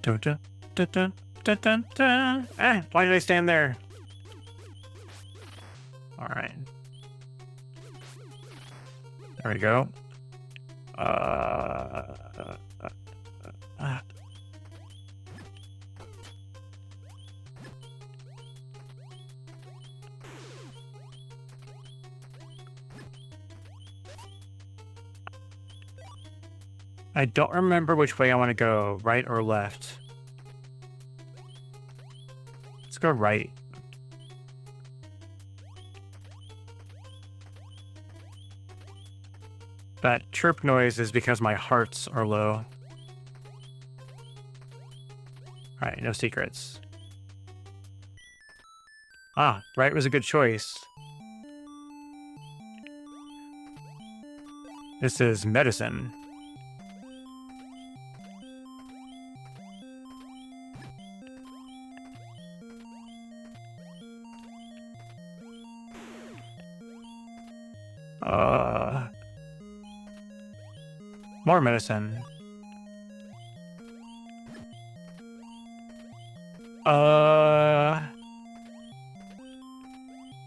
Dun, dun, dun, dun, dun, dun, dun. Ah, why did I stand there? Alright. There we go. I don't remember which way I want to go, right or left. Let's go right. That chirp noise is because my hearts are low. Alright, no secrets. Ah, right was a good choice. This is medicine. More medicine.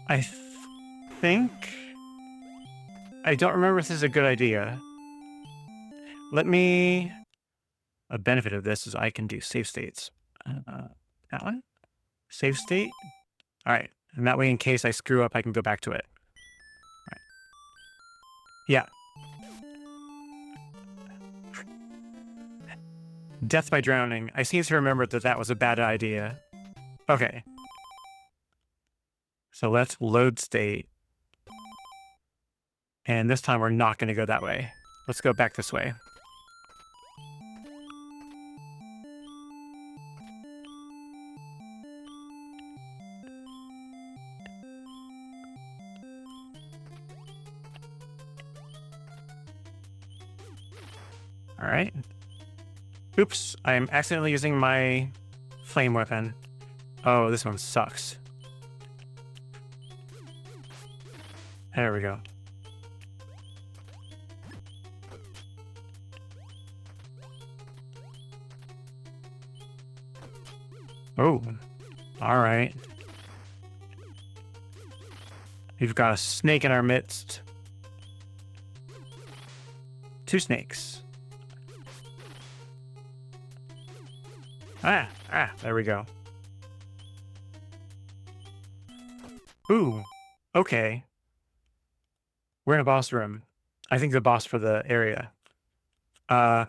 I think... I don't remember if this is a good idea. Let me... A benefit of this is I can do save states. That one? Save state? Alright. And that way, in case I screw up, I can go back to it. Alright. Yeah. Death by drowning. I seem to remember that that was a bad idea. Okay. So let's load state. And this time we're not going to go that way. Let's go back this way. All right. Oops, I'm accidentally using my flame weapon. Oh, this one sucks. There we go. Oh, all right. We've got a snake in our midst. 2 snakes. There we go. Ooh, okay. We're in a boss room. I think the boss for the area. So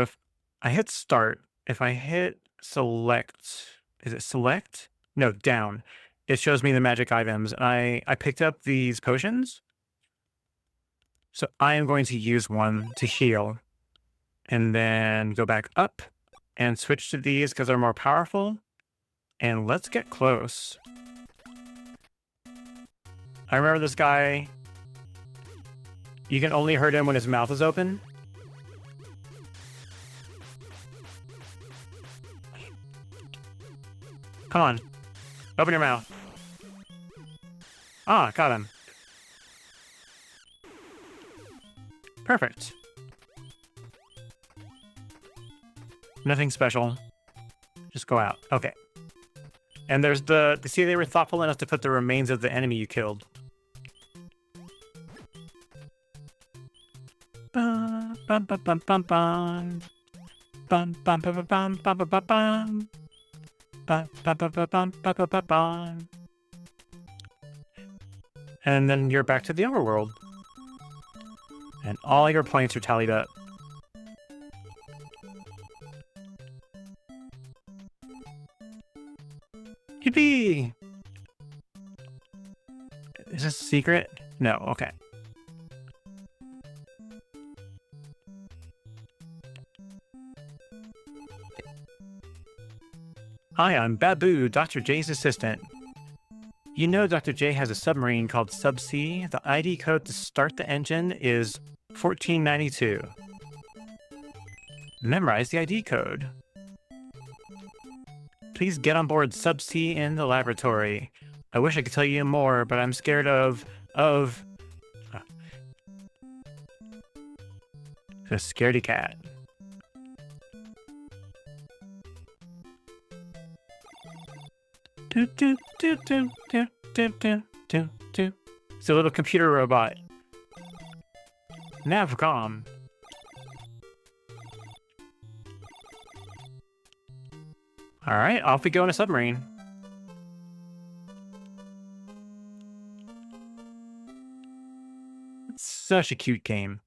if I hit start, if I hit select, is it select? No, down. It shows me the magic items. And I picked up these potions. So I am going to use one to heal. And then go back up and switch to these because they're more powerful. And let's get close. I remember this guy. You can only hurt him when his mouth is open. Come on. Open your mouth. Ah, got him. Perfect. Nothing special. Just go out. Okay. And there's see, they were thoughtful enough to put the remains of the enemy you killed. Bum, bum, bum, bum, bum, bum. Bum, bum, bum, bum, bum, bum, bum, bum. Bum, bum, bum, bum, bum, bum, bum, bum. And then you're back to the overworld. And all your points are tallied up. Yippee! Is this a secret? No, okay. Hi, I'm Babu, Dr. J's assistant. You know Dr. J has a submarine called Subsea. The ID code to start the engine is 1492. Memorize the ID code. Please get on board Subsea in the laboratory. I wish I could tell you more, but I'm scared of the scaredy cat. It's a little computer robot. Navcom. All right, off we go in a submarine. It's such a cute game.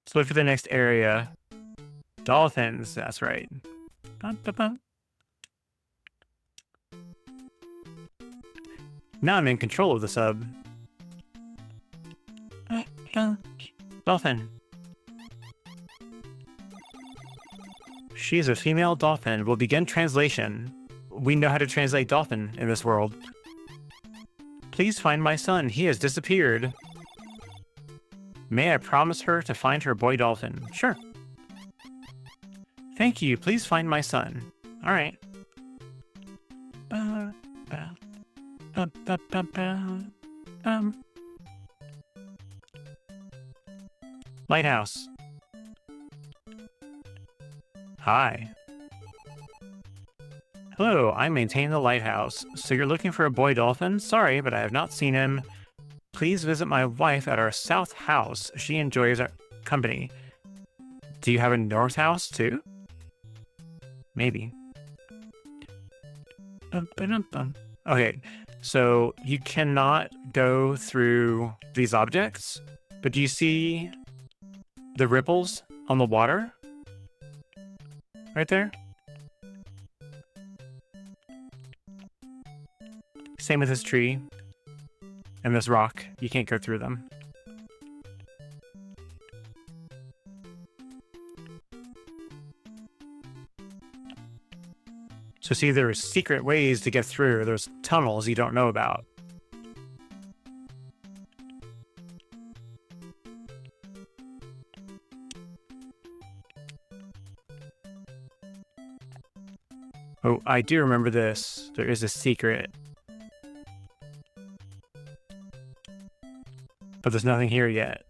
Let's look for the next area. Dolphins, that's right. Bum, bum, bum. Now I'm in control of the sub. Dolphin. She's a female dolphin. We'll begin translation. We know how to translate dolphin in this world. Please find my son. He has disappeared. May I promise her to find her boy dolphin? Sure. Thank you. Please find my son. All right. Lighthouse. Hi. Hello, I maintain the lighthouse. So you're looking for a boy dolphin? Sorry, but I have not seen him. Please visit my wife at our south house. She enjoys our company. Do you have a north house too? Maybe. Okay, so you cannot go through these objects, but do you see the ripples on the water? Right there? Same with this tree and this rock. You can't go through them. So see, there's secret ways to get through. There's tunnels you don't know about. Oh, I do remember this. There is a secret. But there's nothing here yet.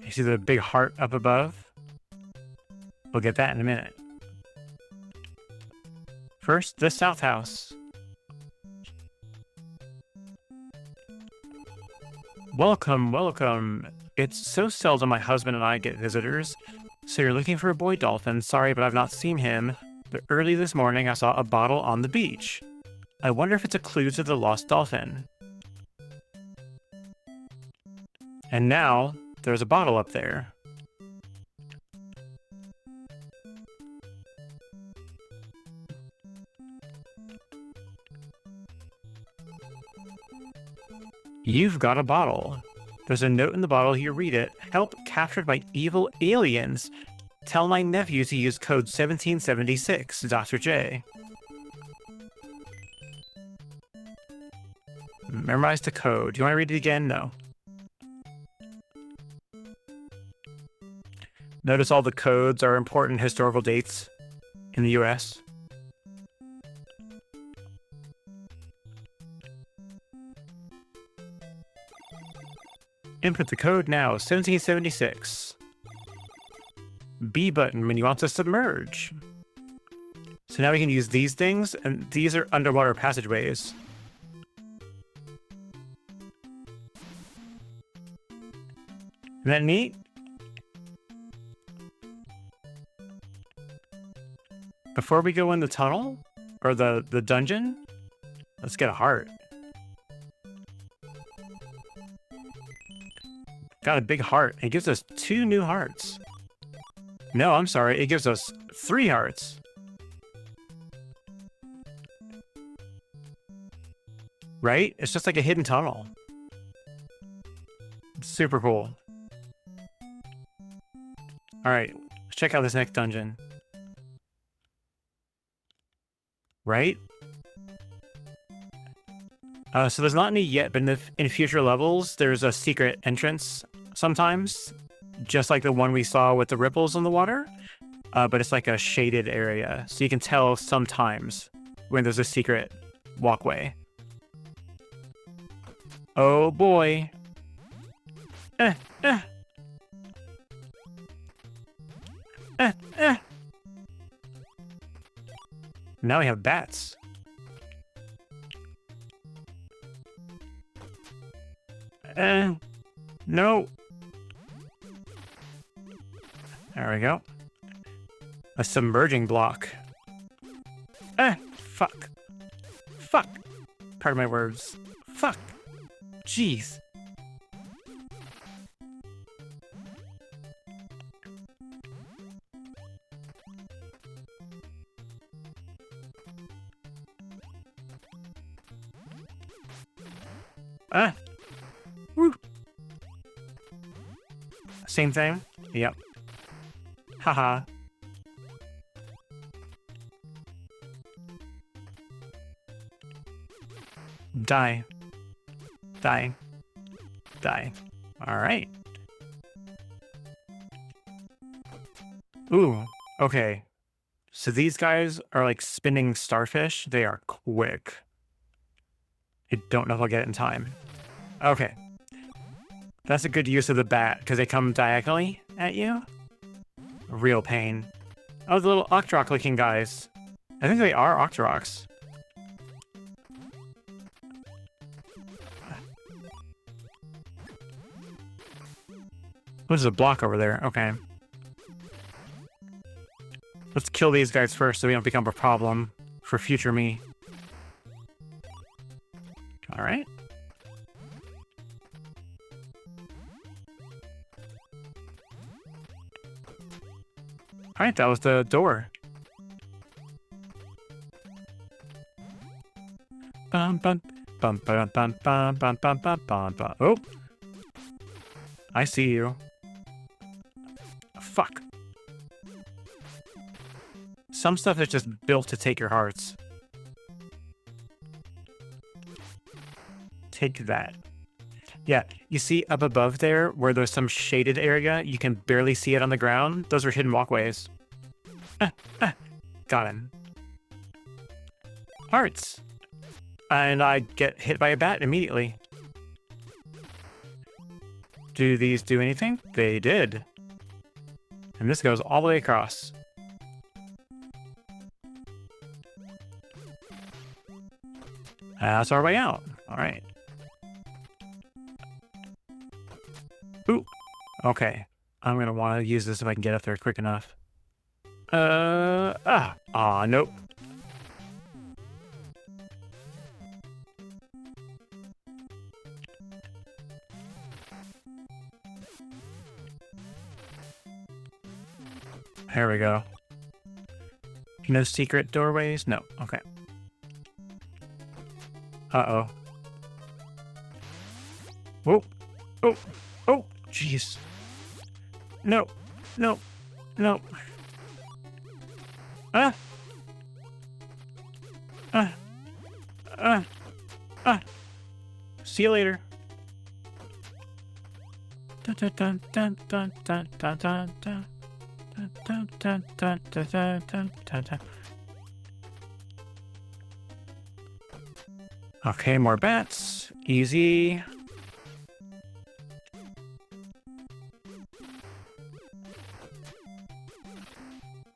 You see the big heart up above? We'll get that in a minute. First, the south house. Welcome, welcome. It's so seldom my husband and I get visitors. So you're looking for a boy dolphin. Sorry, but I've not seen him. But early this morning, I saw a bottle on the beach. I wonder if it's a clue to the lost dolphin. And now, there's a bottle up there. You've got a bottle. There's a note in the bottle here, read it. Help captured by evil aliens. Tell my nephew to use code 1776, Dr. J. Memorize the code. Do you want to read it again? No. Notice all the codes are important historical dates in the US. Input the code now, 1776. B button when you want to submerge. So now we can use these things, and these are underwater passageways. Isn't that neat? Before we go in the tunnel, or the dungeon, let's get a heart. Got a big heart. It gives us 2 new hearts. No, I'm sorry. It gives us 3 hearts. Right? It's just like a hidden tunnel. Super cool. Alright, let's check out this next dungeon. Right? So there's not any yet, but in future levels, there's a secret entrance sometimes, just like the one we saw with the ripples in the water. But it's like a shaded area, so you can tell sometimes when there's a secret walkway. Oh boy. Eh, eh. Eh, eh. Now we have bats. No. There we go. A submerging block. Fuck. Fuck. Pardon my words. Fuck. Jeez. Woo. Same thing? Yep. Haha. Die. Die. Die. Alright. Ooh, okay. So these guys are like spinning starfish. They are quick. I don't know if I'll get it in time. Okay. That's a good use of the bat, because they come diagonally at you. A real pain. Oh, the little Octorok looking guys. I think they are Octoroks. There's a block over there. Okay. Let's kill these guys first so we don't become a problem for future me. Alright. Alright, that was the door. Bum bum bum bum bum bum bum bum bum bum bum. Oh! I see you. Fuck. Some stuff is just built to take your hearts. Take that. Yeah, you see up above there where there's some shaded area, you can barely see it on the ground. Those are hidden walkways. Got him. Hearts. And I get hit by a bat immediately. Do these do anything? They did. And this goes all the way across. That's our way out. All right. Ooh. Okay. I'm going to want to use this if I can get up there quick enough. Nope. There we go. No secret doorways? No. Okay. Uh-oh. Whoa. Oh. Oh. Jeez. No. No. No. See you later. Dun, dun, dun, dun, dun, dun, dun, dun, dun. Dun, dun, dun, dun, dun, dun, dun, dun. Okay, more bats. Easy.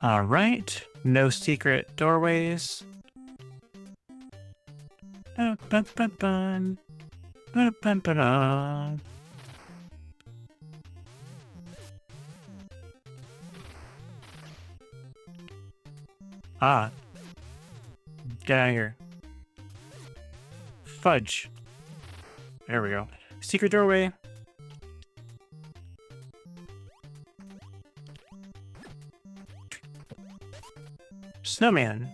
All right. No secret doorways. Ah. Get out of here. Fudge. There we go. Secret doorway. Snowman.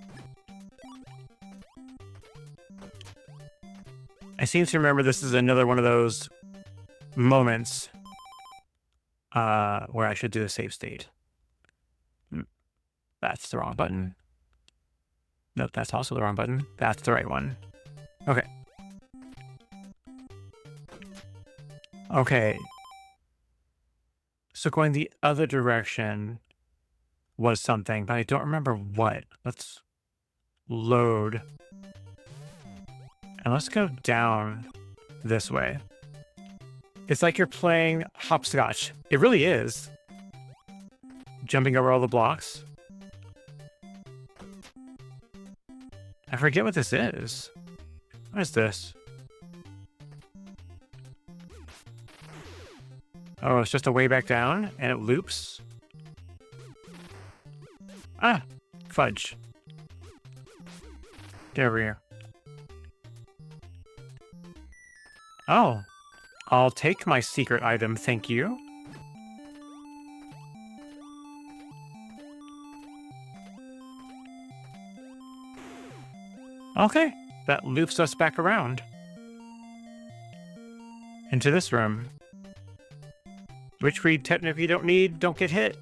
I seem to remember this is another one of those moments where I should do a save state. That's the wrong button. Nope, that's also the wrong button. That's the right one. Okay. Okay. So going the other direction was something, but I don't remember what. Let's load. And let's go down this way. It's like you're playing hopscotch. It really is. Jumping over all the blocks. I forget what this is. What is this? Oh, it's just a way back down, and it loops. Ah! Fudge. Get over here. Oh. I'll take my secret item, thank you. Okay, that loops us back around. Into this room. Which we technically don't need, don't get hit.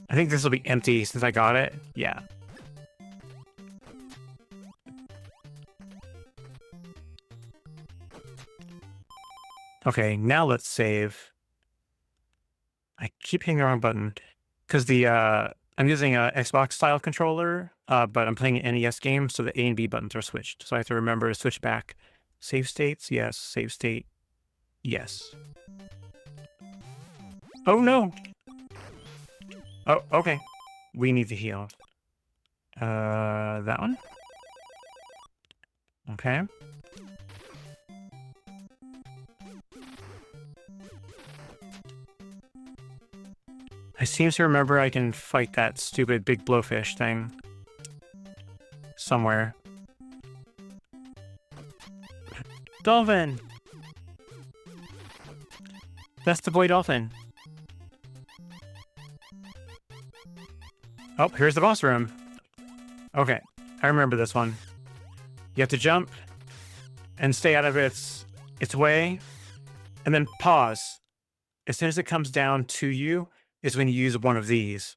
I think this will be empty since I got it. Yeah. Okay, now let's save. I keep hitting the wrong button. Because I'm using a Xbox style controller, but I'm playing an NES game, so the A and B buttons are switched. So I have to remember to switch back. Save states, yes. Save state, yes. Oh no! Oh, okay. We need to heal. That one? Okay. I seem to remember I can fight that stupid big blowfish thing. Somewhere. Dolphin! That's the boy dolphin. Oh, here's the boss room. Okay, I remember this one. You have to jump and stay out of its way, and then pause. As soon as it comes down to you is when you use one of these.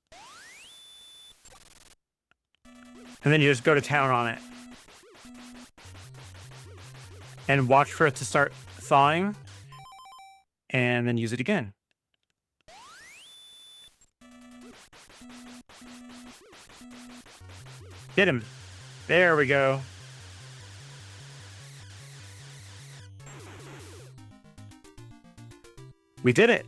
And then you just go to town on it. And watch for it to start thawing, and then use it again. Hit him. There we go. We did it.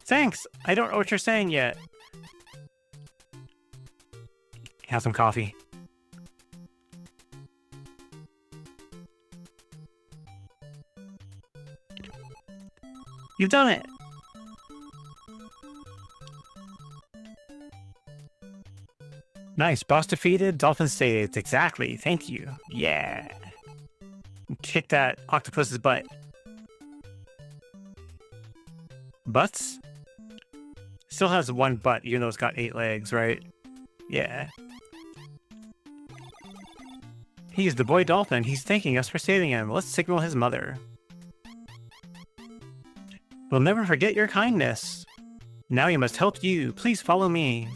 Thanks. I don't know what you're saying yet. Have some coffee. You've done it. Nice. Boss defeated. Dolphin saved. Exactly. Thank you. Yeah. Kick that octopus's butt. Butts? Still has one butt, even though it's got 8 legs, right? Yeah. He's the boy dolphin. He's thanking us for saving him. Let's signal his mother. We'll never forget your kindness. Now you must help you. Please follow me.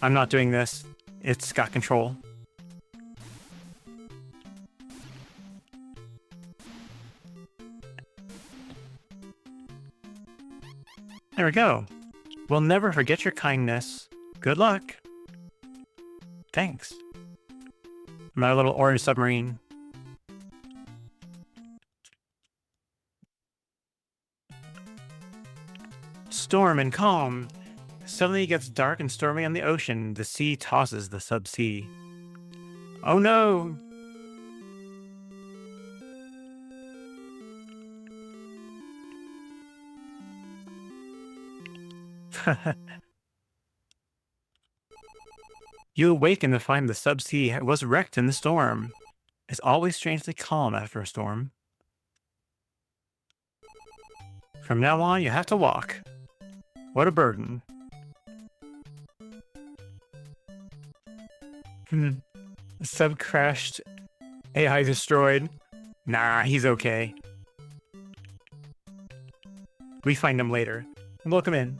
I'm not doing this. It's got control. There we go. We'll never forget your kindness. Good luck. Thanks. My little orange submarine. Storm and calm. Suddenly it gets dark and stormy on the ocean. The sea tosses the subsea. Oh no! You awaken to find the subsea was wrecked in the storm. It's always strangely calm after a storm. From now on, you have to walk. What a burden. Sub crashed. AI destroyed. Nah, he's okay. We find him later. Welcome in.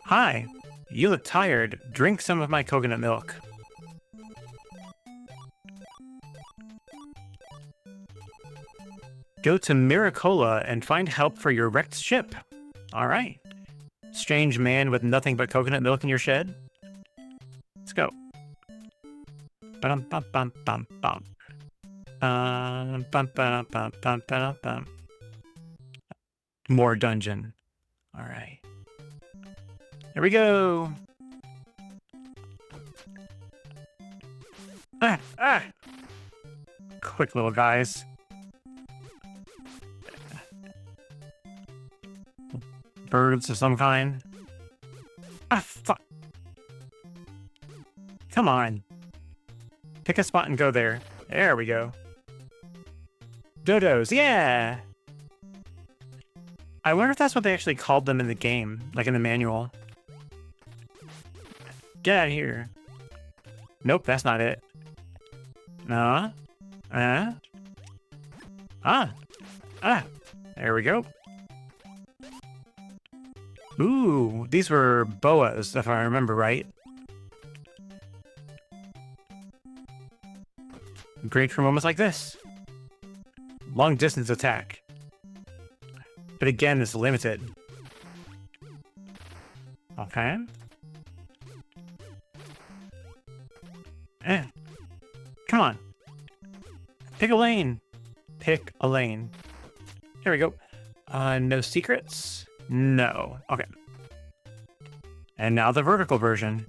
Hi. You look tired. Drink some of my coconut milk. Go to Miracola and find help for your wrecked ship. Alright. Strange man with nothing but coconut milk in your shed? Let's go. Bum bum bum bum bum. Bum bum bum bum bum bum. More dungeon. Alright. Here we go. Ah! Quick little guys. Birds of some kind. Ah, fuck. Come on. Pick a spot and go there. There we go. Dodos, yeah! I wonder if that's what they actually called them in the game, like in the manual. Get out of here. Nope, that's not it. No. There we go. Ooh, these were boas, if I remember right. Great for moments like this. Long distance attack. But again, it's limited. Okay. Come on. Pick a lane. Pick a lane. Here we go. No secrets? No. Okay. And now the vertical version.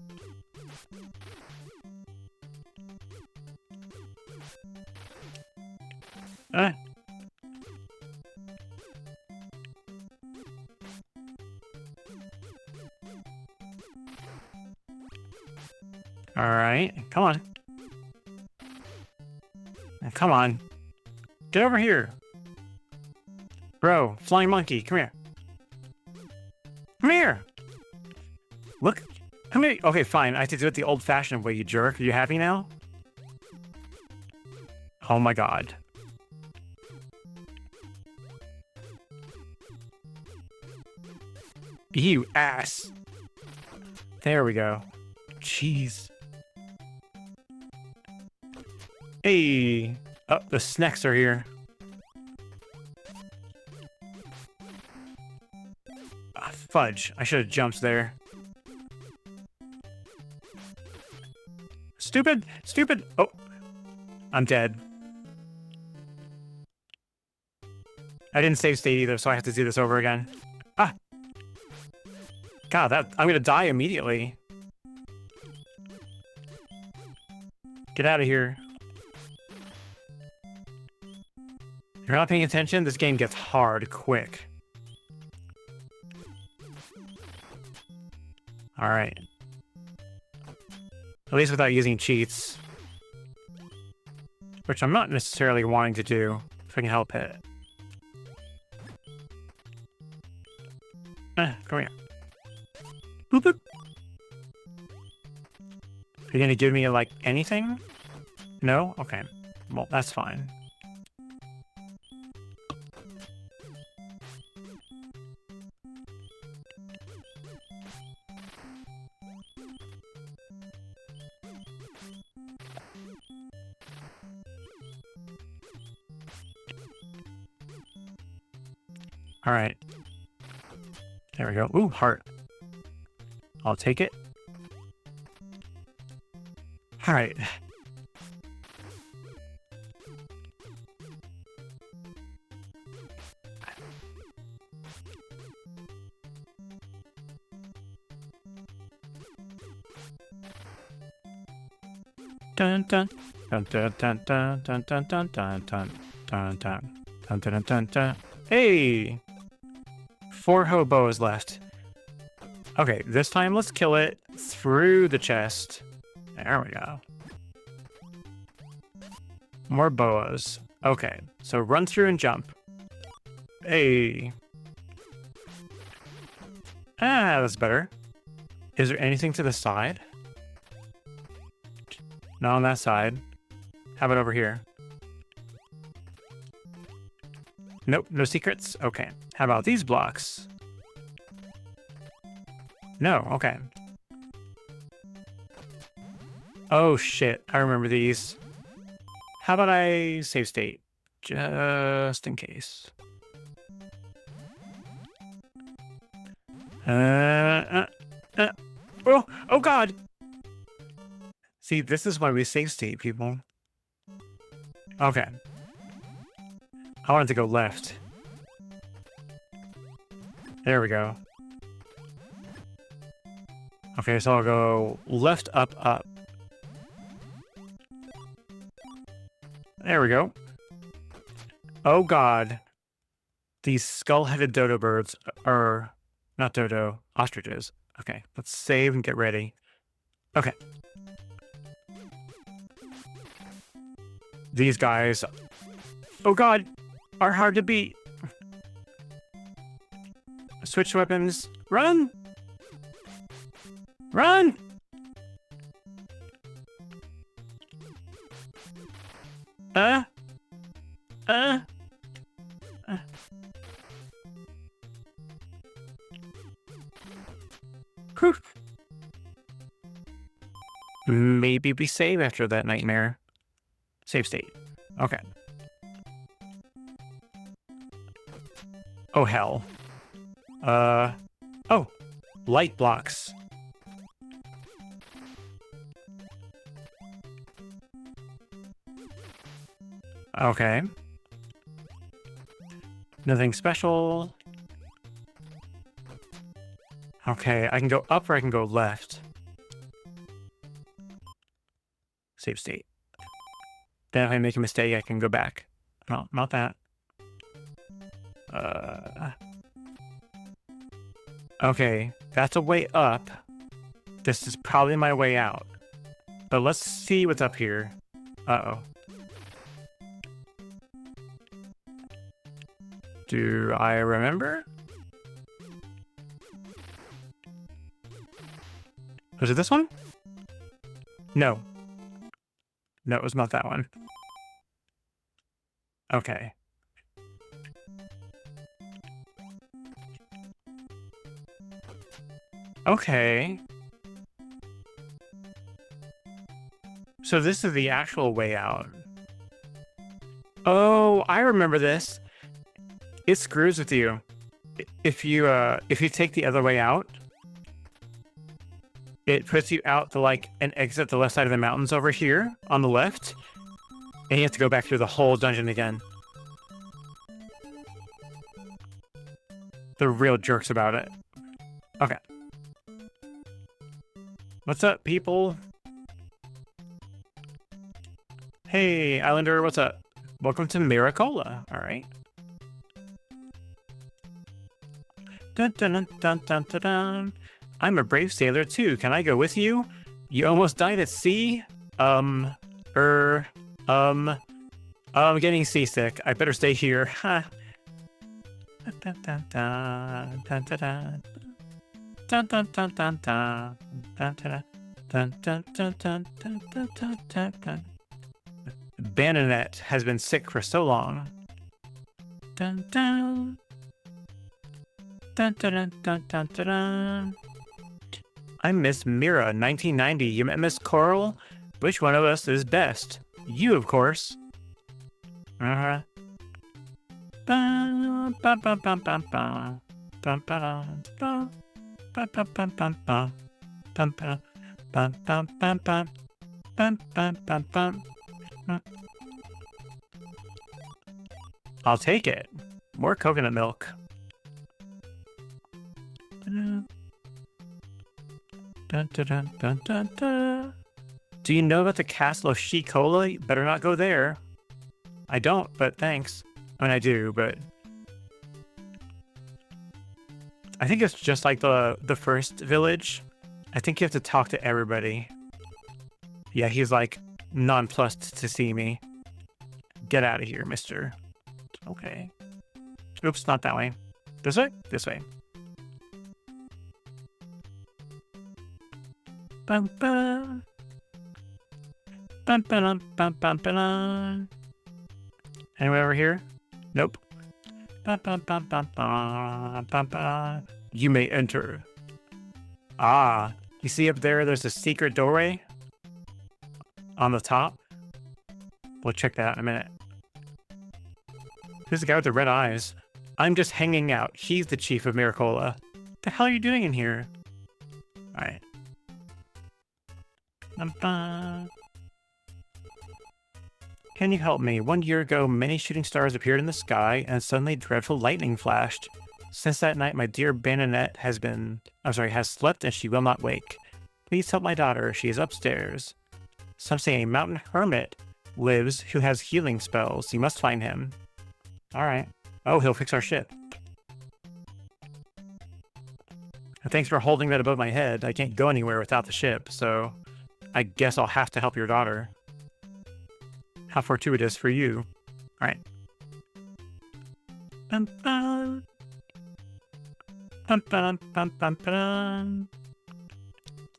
Alright, come on. Come on. Get over here. Bro, flying monkey, come here. Come here! Look, come here. Okay, fine. I have to do it the old-fashioned way, you jerk. Are you happy now? Oh my god. You ass. There we go. Jeez. Hey! Oh, the snacks are here. Ah, fudge. I should have jumped there. Stupid! Stupid! Oh! I'm dead. I didn't save state either, so I have to do this over again. Ah! God, I'm gonna die immediately. Get out of here. If you're not paying attention, this game gets hard quick. Alright. At least without using cheats. Which I'm not necessarily wanting to do, if I can help it. Come here. Boop boop. Are you gonna give me, like, anything? No? Okay. Well, that's fine. Alright. There we go. Ooh, heart. I'll take it. Alright. Dun dun dun dun dun dun dun dun dun dun dun dun dun dun dun dun. Hey! 4 hobos left. Okay, this time let's kill it through the chest. There we go. More boas. Okay, so run through and jump. Hey. Ah, that's better. Is there anything to the side? Not on that side. How about over here? Nope, no secrets? Okay. How about these blocks? No, okay. Oh shit, I remember these. How about I save state? Just in case. Oh god! See, this is why we save state, people. Okay. I wanted to go left. There we go. Okay, so I'll go left, up, up. There we go. Oh god. These skull-headed dodo birds are... not dodo, ostriches. Okay, let's save and get ready. Okay. These guys... oh god! Are hard to beat. Switch weapons. Run! Run! Whew. Maybe we save after that nightmare. Save state. Okay. Oh, hell. Oh. Light blocks. Okay. Nothing special. Okay, I can go up or I can go left. Save state. Then if I make a mistake, I can go back. No, not that. Okay, that's a way up. This is probably my way out. But let's see what's up here. Uh-oh. Do I remember? Was it this one? No. No, it was not that one. Okay. Okay. So this is the actual way out. Oh, I remember this. It screws with you. If you take the other way out, it puts you out to like an exit the left side of the mountains over here on the left, and you have to go back through the whole dungeon again. They're real jerks about it. Okay. What's up, people? Hey, Islander, what's up? Welcome to Miracola, alright. Dun, dun, dun, dun, dun, dun, dun. I'm a brave sailor too. Can I go with you? You almost died at sea? I'm getting seasick. I better stay here. Ha. Dun, dun, dun, dun, dun, dun. Dun, dun, dun, dun, dun. Dun, dun, dun, dun, dun, dun, dun, dun, dun, dun, dun. Bananet has been sick for so long. Dun, dun. Dun, dun, dun, dun, dun, dun, dun. I'm Miss Mira, 1990. You met Miss Coral? Which one of us is best? You, of course. Uh-huh. Bum, bum, bum, bum, bum, bum. Bum, bum, bum. Bum, bum, bum, bum, bum. Bum, bum, bum, bum, bum, bum. Bum, bum, bum, bum. I'll take it. More coconut milk. Dun, dun, dun, dun, dun, dun. Do you know about the castle of Shikola? You better not go there. I don't, but thanks. I mean, I do, but... I think it's just like the first village. I think you have to talk to everybody. Yeah, he's like nonplussed to see me. Get out of here, mister. Okay. Oops, not that way. This way? This way. Bum, bum. Bum, ba-dum, bum, bum, ba-dum. Anyone over here? Nope. Bum, bum, bum, bum, bum, bum, bum. You may enter. Ah, you see up there, there's a secret doorway on the top. We'll check that out in a minute. Who's the guy with the red eyes? I'm just hanging out. He's the chief of Miracola. What the hell are you doing in here? Alright. Can you help me? 1 year ago, many shooting stars appeared in the sky, and suddenly dreadful lightning flashed. Since that night, my dear Bayonet has slept and she will not wake. Please help my daughter. She is upstairs. Some say a mountain hermit lives who has healing spells. You must find him. Alright. Oh, he'll fix our ship. Thanks for holding that above my head. I can't go anywhere without the ship, so I guess I'll have to help your daughter. How fortuitous for you. Alright.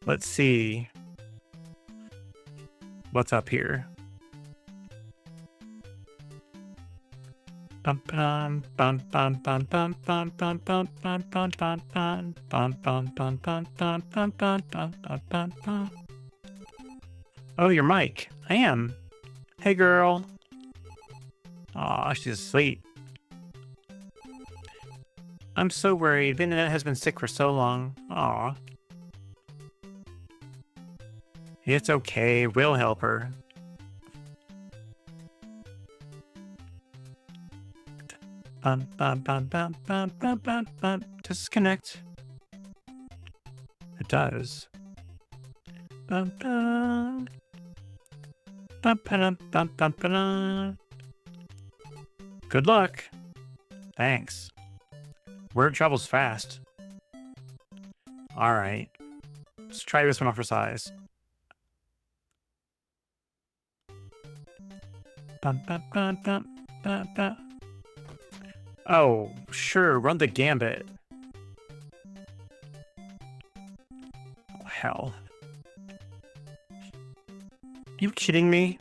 Let's see. What's up here? Oh, your mic. I am. Hey, girl. Aw, she's asleep. I'm so worried. Vinette has been sick for so long. Aw. It's okay. We'll help her. Disconnect. It does. Good luck. Thanks. Word travels fast. Alright. Let's try this one off for size. Oh, sure, run the gambit. Oh, hell. You kidding me?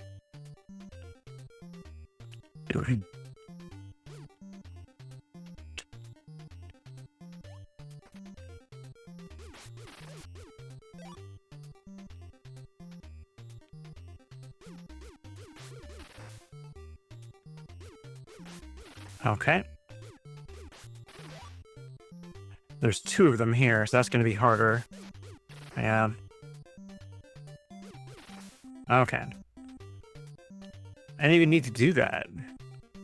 Okay. There's 2 of them here, so that's going to be harder. Yeah. Okay. I didn't even need to do that.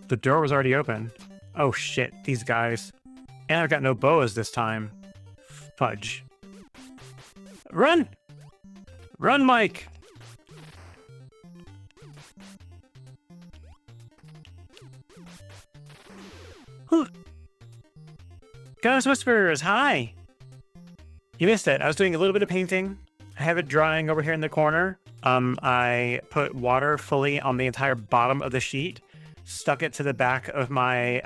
The door was already open. Oh shit, these guys. And I've got no boas this time. Fudge. Run! Run, Mike! Ghost Whisperers, hi! You missed it. I was doing a little bit of painting. I have it drying over here in the corner. I put water fully on the entire bottom of the sheet, stuck it to the back of my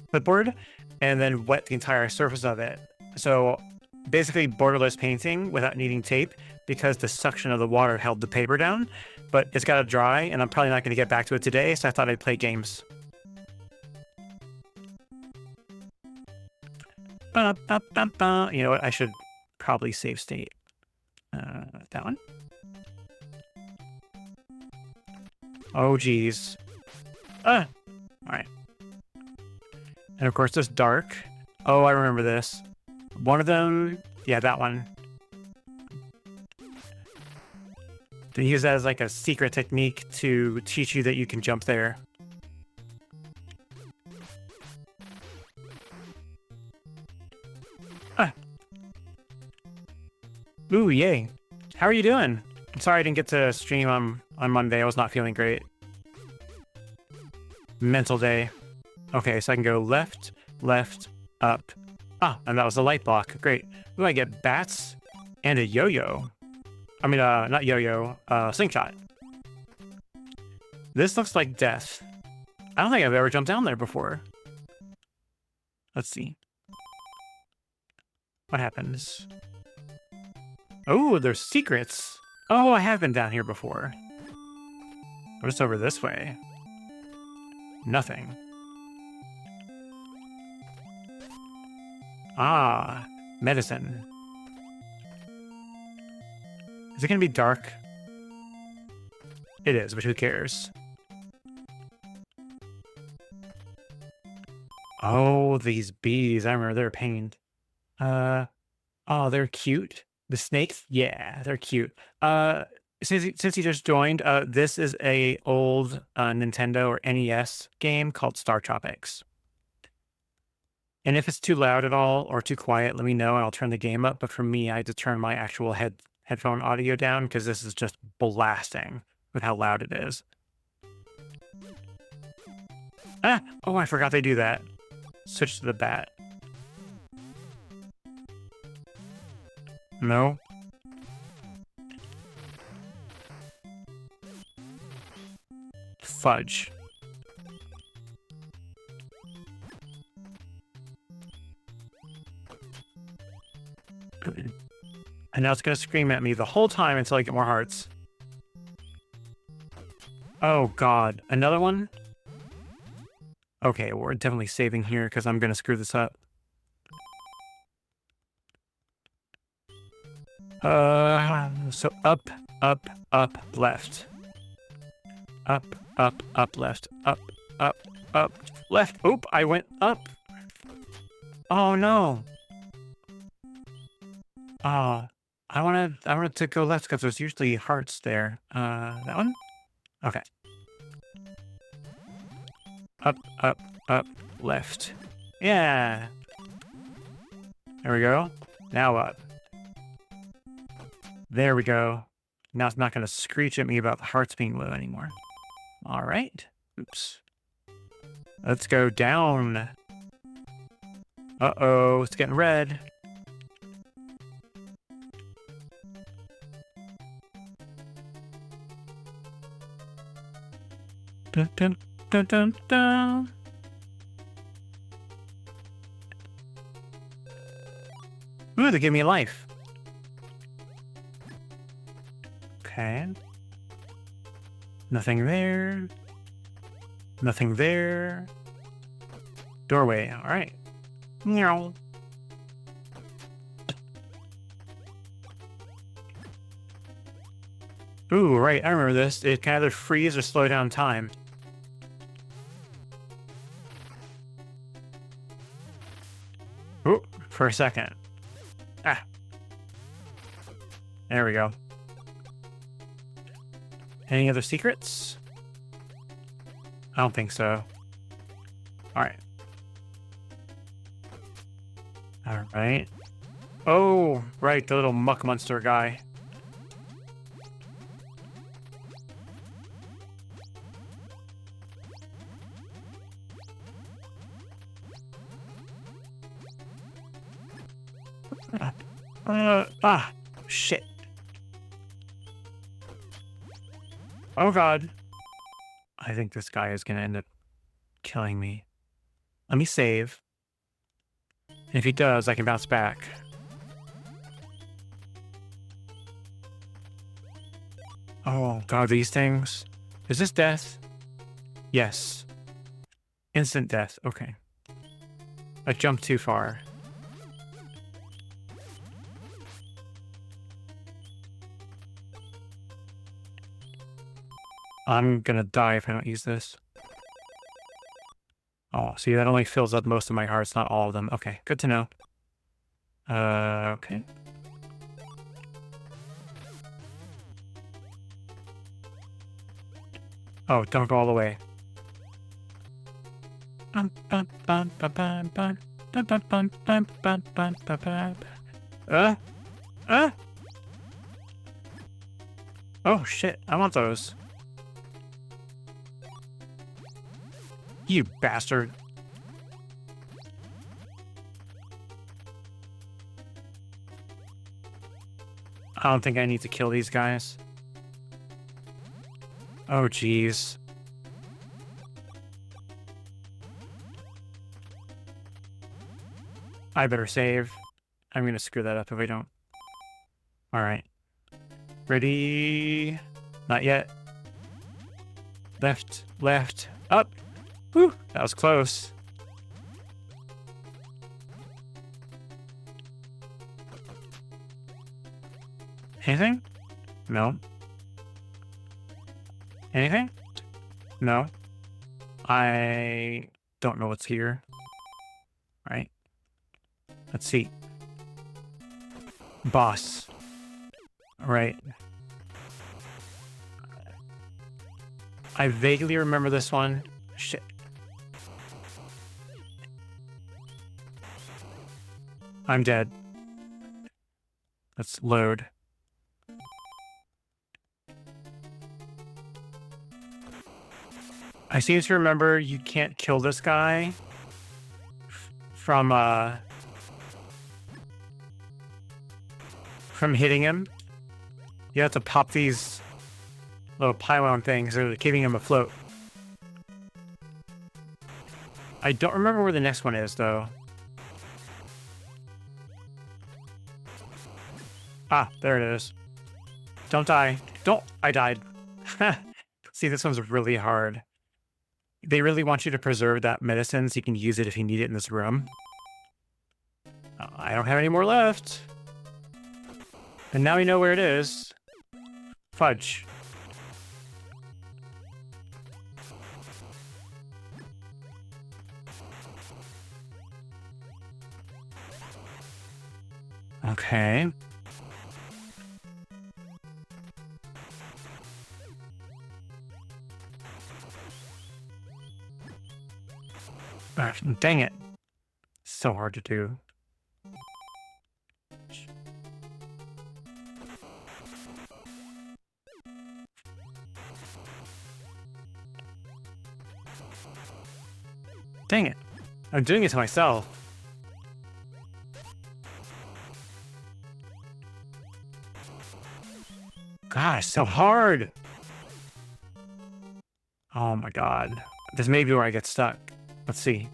clipboard, and then wet the entire surface of it. So basically borderless painting without needing tape, because the suction of the water held the paper down, but it's got to dry, and I'm probably not going to get back to it today, so I thought I'd play games. You know what? I should probably save state. That one. Oh, geez. All right. And of course, there's dark. Oh, I remember this. One of them, yeah, that one. They use that as like a secret technique to teach you that you can jump there. Ooh, yay. How are you doing? I'm sorry I didn't get to stream on Monday. I was not feeling great. Mental day. Okay, so I can go left, left, up. Ah, and that was a light block. Great. Ooh, I get bats and a yo-yo. I mean, not yo-yo, slingshot. This looks like death. I don't think I've ever jumped down there before. Let's see. What happens? Oh, there's secrets. Oh, I have been down here before. What's over this way? Nothing. Ah, medicine. Is it gonna be dark? It is, but who cares? Oh, these bees. I remember they're a pain. Uh, oh, they're cute. The snakes? Yeah, they're cute. Since you just joined, this is a old Nintendo or NES game called Star Tropics. And if it's too loud at all or too quiet, let me know and I'll turn the game up. But for me, I had to turn my actual headphone audio down because this is just blasting with how loud it is. Ah! Oh, I forgot they do that. Switch to the bat. No. Fudge. And now it's going to scream at me the whole time until I get more hearts. Oh, God. Another one? Okay, we're definitely saving here because I'm going to screw this up. So up, left. Up, left. Up, left. Oop, I went up. Oh, no. I wanted to go left because there's usually hearts there. That one? Okay. Up, left. Yeah. There we go. Now up. There we go. Now it's not going to screech at me about the hearts being low anymore. All right. Oops. Let's go down. Uh-oh, it's getting red. Dun, dun, dun, dun, dun. Ooh, they give me life. Okay. Nothing there. Nothing there. Doorway. All right. Meow. Ooh, right. I remember this. It can either freeze or slow down time. Ooh, for a second. Ah. There we go. Any other secrets? I don't think so. All right. All right. Oh, right. The little muck monster guy. Shit. Oh, God. I think this guy is going to end up killing me. Let me save. And if he does, I can bounce back. Oh, God, these things. Is this death? Yes. Instant death. Okay. I jumped too far. I'm gonna die if I don't use this. Oh, see, that only fills up most of my hearts, not all of them. Okay, good to know. Okay. Oh, don't go all the way. Oh, shit, I want those. You bastard. I don't think I need to kill these guys. Oh, jeez. I better save. I'm gonna screw that up if I don't. All right. Ready? Not yet. Left, left, up. Whew, that was close. Anything? No. Anything? No. I don't know what's here. Right? Let's see. Boss. Right. I vaguely remember this one. Shit. I'm dead. Let's load. I seem to remember you can't kill this guy from hitting him. You have to pop these little pylon things that are keeping him afloat. I don't remember where the next one is, though. Ah, there it is. Don't die. Don't. I died. See, this one's really hard. They really want you to preserve that medicine so you can use it if you need it in this room. I don't have any more left. And now we know where it is. Fudge. Okay. Dang it. So hard to do. Dang it. I'm doing it to myself. Gosh, so hard. Oh my god. This may be where I get stuck. Let's see.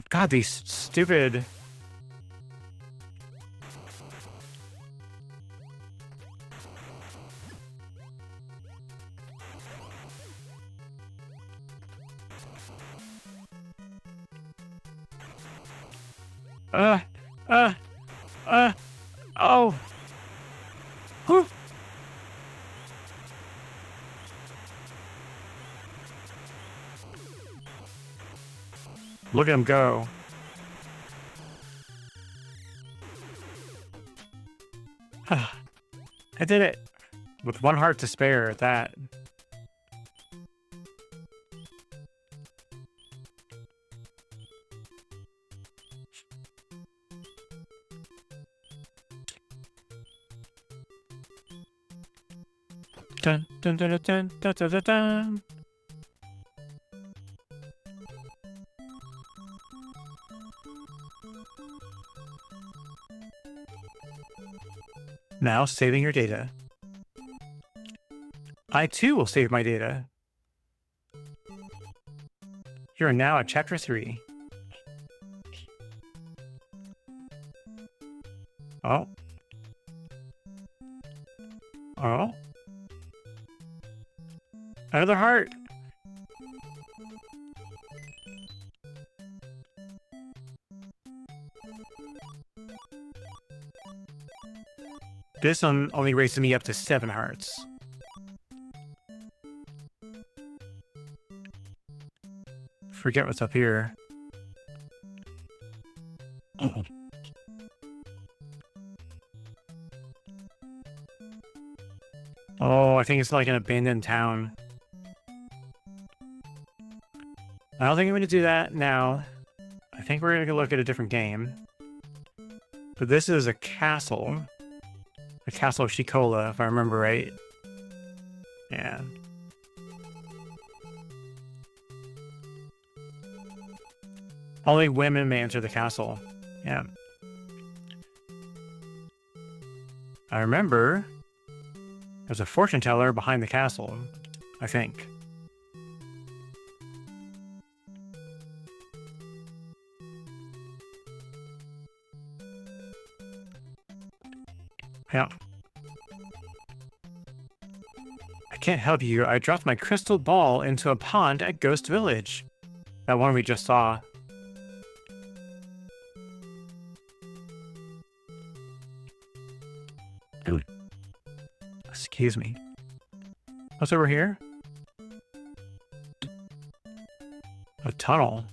God, these stupid... Oh! Whew. Look at him go. I did it. With one heart to spare at that. Dun dun dun dun dun dun dun dun. Now saving your data. I too will save my data. You are now at chapter 3. Oh. Oh. Another heart. This one only raises me up to 7 hearts. Forget what's up here. Oh, I think it's like an abandoned town. I don't think I'm going to do that now. I think we're going to look at a different game. But this is a castle. The Castle of Shikola, if I remember right. Yeah. Only women may enter the castle. Yeah. I remember there's a fortune teller behind the castle, I think. Yeah. I can't help you. I dropped my crystal ball into a pond at Ghost Village. That one we just saw. Dude. Excuse me. What's over here? A tunnel.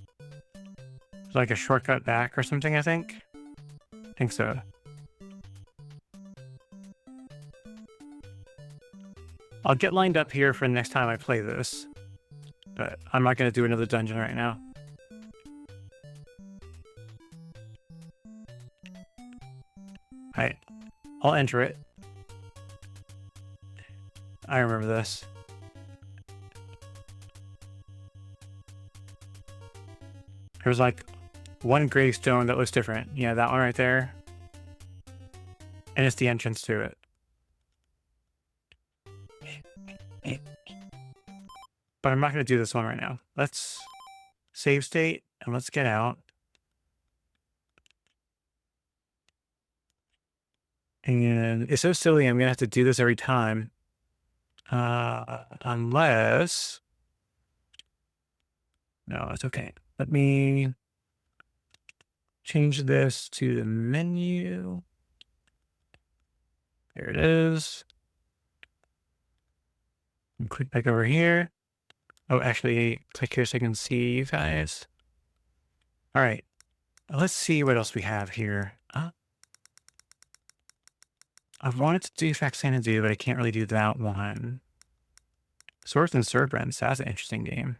It's like a shortcut back or something, I think. I think so. I'll get lined up here for next time I play this. But I'm not going to do another dungeon right now. Alright. I'll enter it. I remember this. There's like one gravestone that looks different. Yeah, that one right there. And it's the entrance to it. But I'm not going to do this one right now. Let's save state and let's get out. And it's so silly, I'm going to have to do this every time. Unless... No, it's okay. Let me change this to the menu. There it is. And click back over here. Oh, actually, click here so I can see you guys. All right. Let's see what else we have here. I wanted to do Faxanadu, but I can't really do that one. Swords and Serpents, that's an interesting game.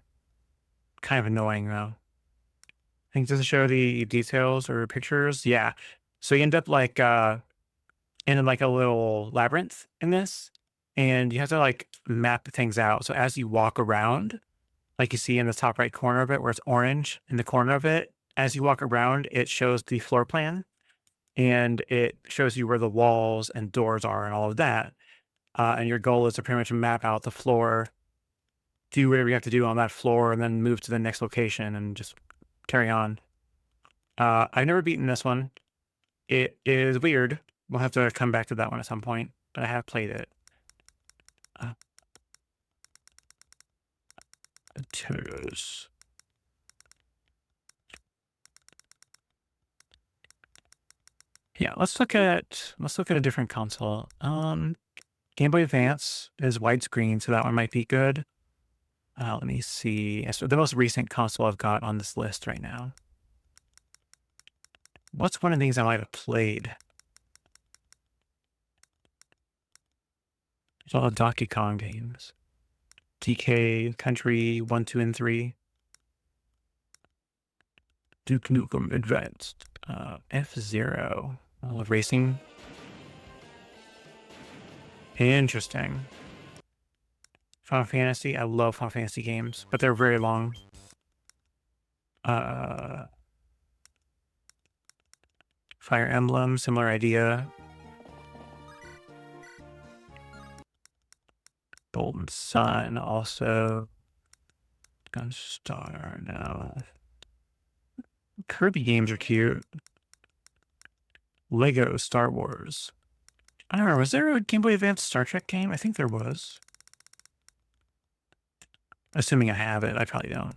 Kind of annoying, though. I think, does it show the details or pictures? Yeah. So you end up like in like a little labyrinth in this, and you have to like map things out. So as you walk around, like you see in the top right corner of it, where it's orange in the corner of it, as you walk around, it shows the floor plan. And it shows you where the walls and doors are and all of that. And your goal is to pretty much map out the floor, do whatever you have to do on that floor, and then move to the next location and just carry on. I've never beaten this one. It is weird. We'll have to come back to that one at some point, but I have played it. Materials. Yeah, let's look at a different console. Game Boy Advance is widescreen, so that one might be good. Let me see. So the most recent console I've got on this list right now. What's one of these I might have played? It's all the Donkey Kong games. DK Country 1, 2, and 3. Duke Nukem Advanced. F-Zero. I love racing. Interesting. Final Fantasy. I love Final Fantasy games, but they're very long. Fire Emblem, similar idea. Golden Sun, also. Gunstar, no. Kirby games are cute. Lego Star Wars. I don't know, was there a Game Boy Advance Star Trek game? I think there was. Assuming I have it, I probably don't.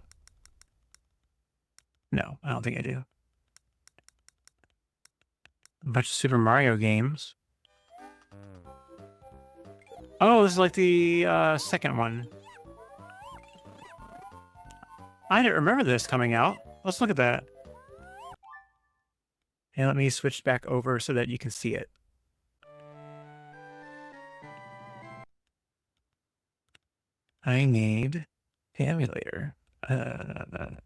No, I don't think I do. A bunch of Super Mario games. Oh, this is like the second one. I didn't remember this coming out. Let's look at that. And let me switch back over so that you can see it. I need the emulator. I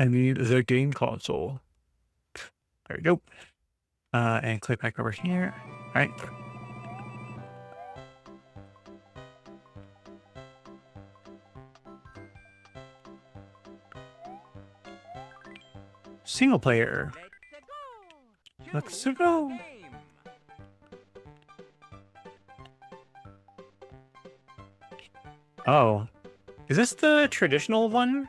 need the game console. There we go. And click back over here. All right. Single player. Let's go. Oh, is this the traditional one?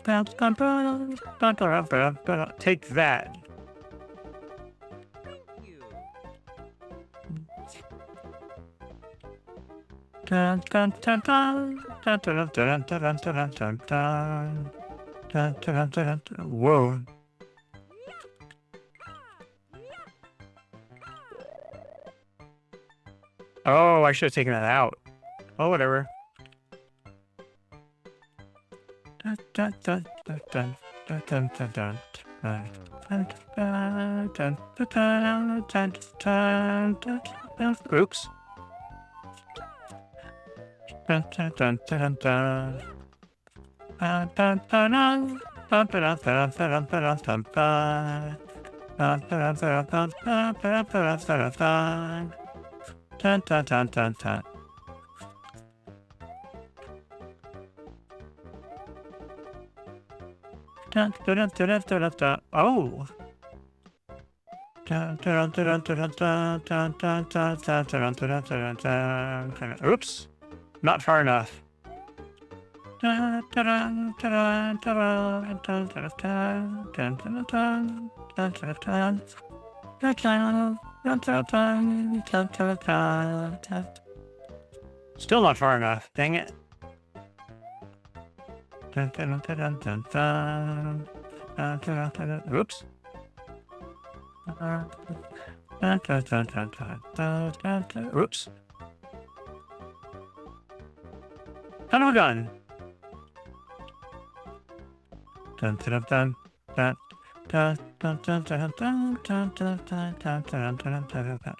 Take that. Whoa. Oh, I should have taken that out. Oh, whatever. Oops. Oh. Oops. Not far enough. Still not far enough. Dang it. Oops. Oops. Tunnel gun.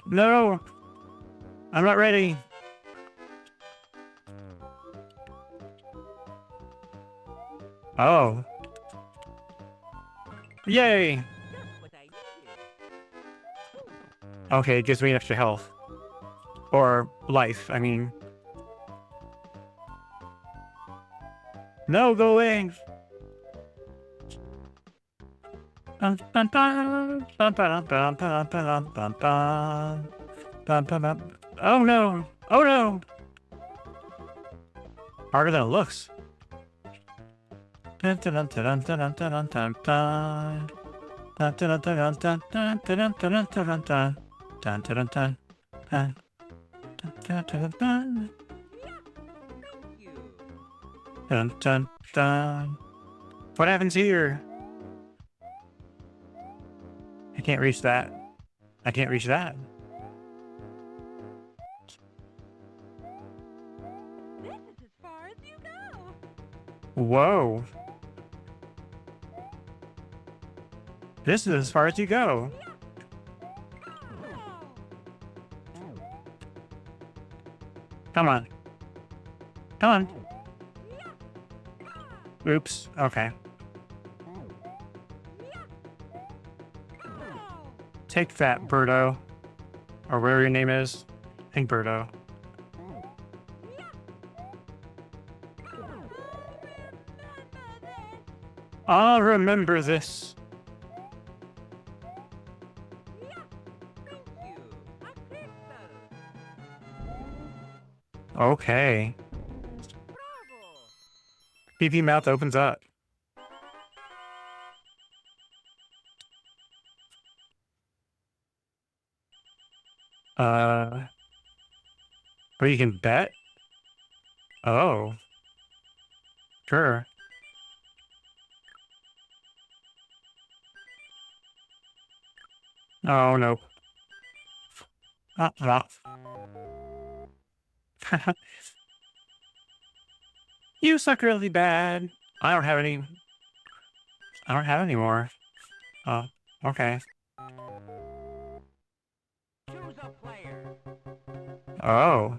No, I'm not ready. Oh. Yay. Okay, it gives me extra health. Or life, I mean. No, go away. Oh no. Oh no. Harder than it looks. What happens here? I can't reach that. I can't reach that. This is as far as you go. Whoa. This is as far as you go. Come on. Come on. Oops. Okay. Take that, Birdo. Or whatever your name is. I think Birdo. I'll remember this. Okay. PP mouth opens up. But you can bet? Oh. Sure. Oh, no. No. You suck really bad. I don't have any more. Oh, okay. Choose a player. Oh.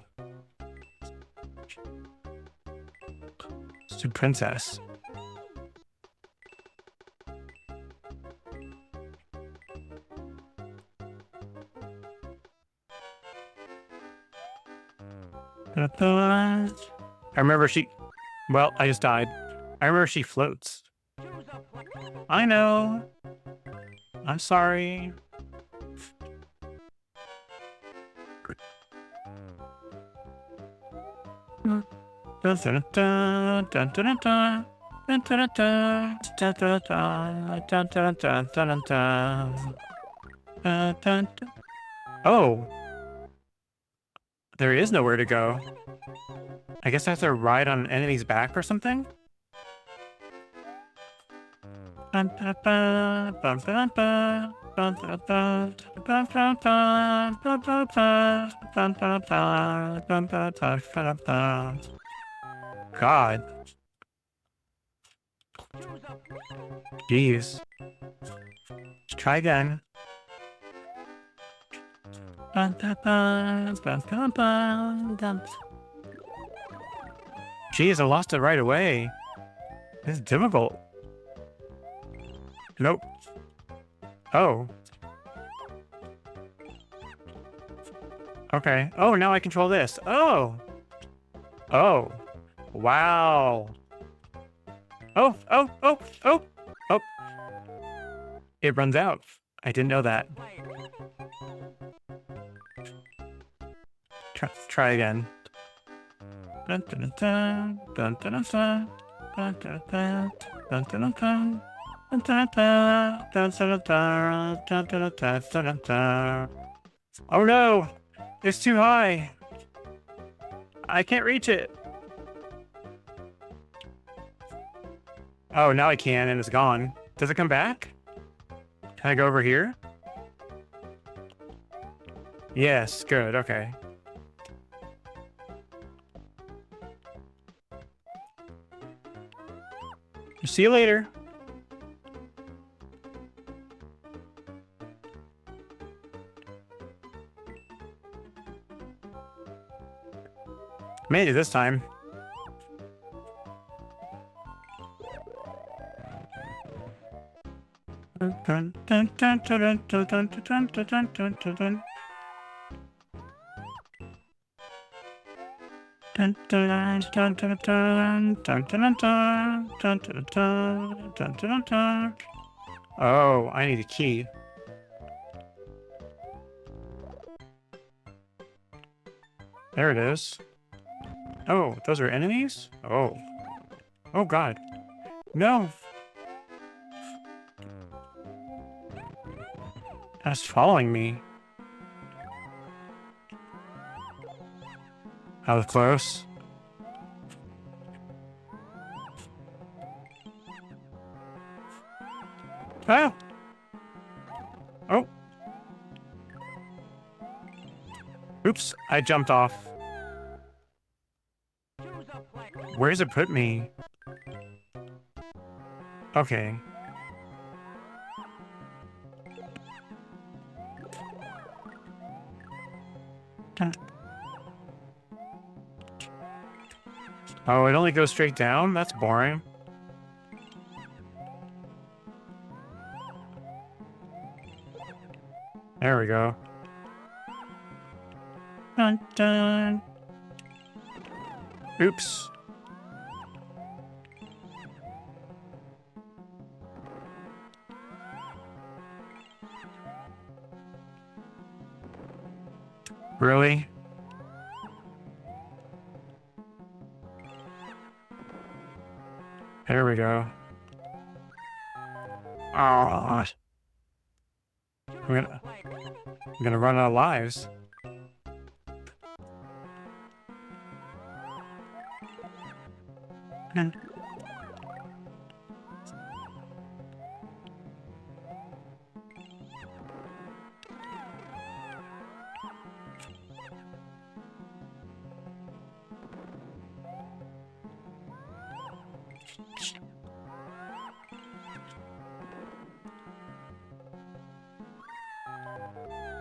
It's a princess. I remember she... Well, I just died. I remember she floats. I know. I'm sorry. Dun, dun, dun, dun, dun, dun, dun. Oh, there is nowhere to go. I guess I have to ride on an enemy's back or something? God. Jeez. Let's try again. Jeez, I lost it right away. This is difficult. Nope. Oh. Okay. Oh, now I control this. Oh. Oh. Wow. Oh, oh, oh, oh, oh. It runs out. I didn't know that. Try again. Dun, dun, dun, dun, dun, dun, dun, dun, dun, dun, dun, dun, dun. Oh no! It's too high! I can't reach it! Oh, now I can, and it's gone. Does it come back? Can I go over here? Yes, good, okay. See you later. Made it this time. Oh, I need a key. There it is. Oh, those are enemies? Oh. Oh god. No! That's following me. That was close. Ah! Oh. Oops, I jumped off. Where does it put me? Okay. Oh, it only goes straight down? That's boring. There we go. Dun, dun. Oops. Really? There we go. Oh, I'm gonna run out of lives.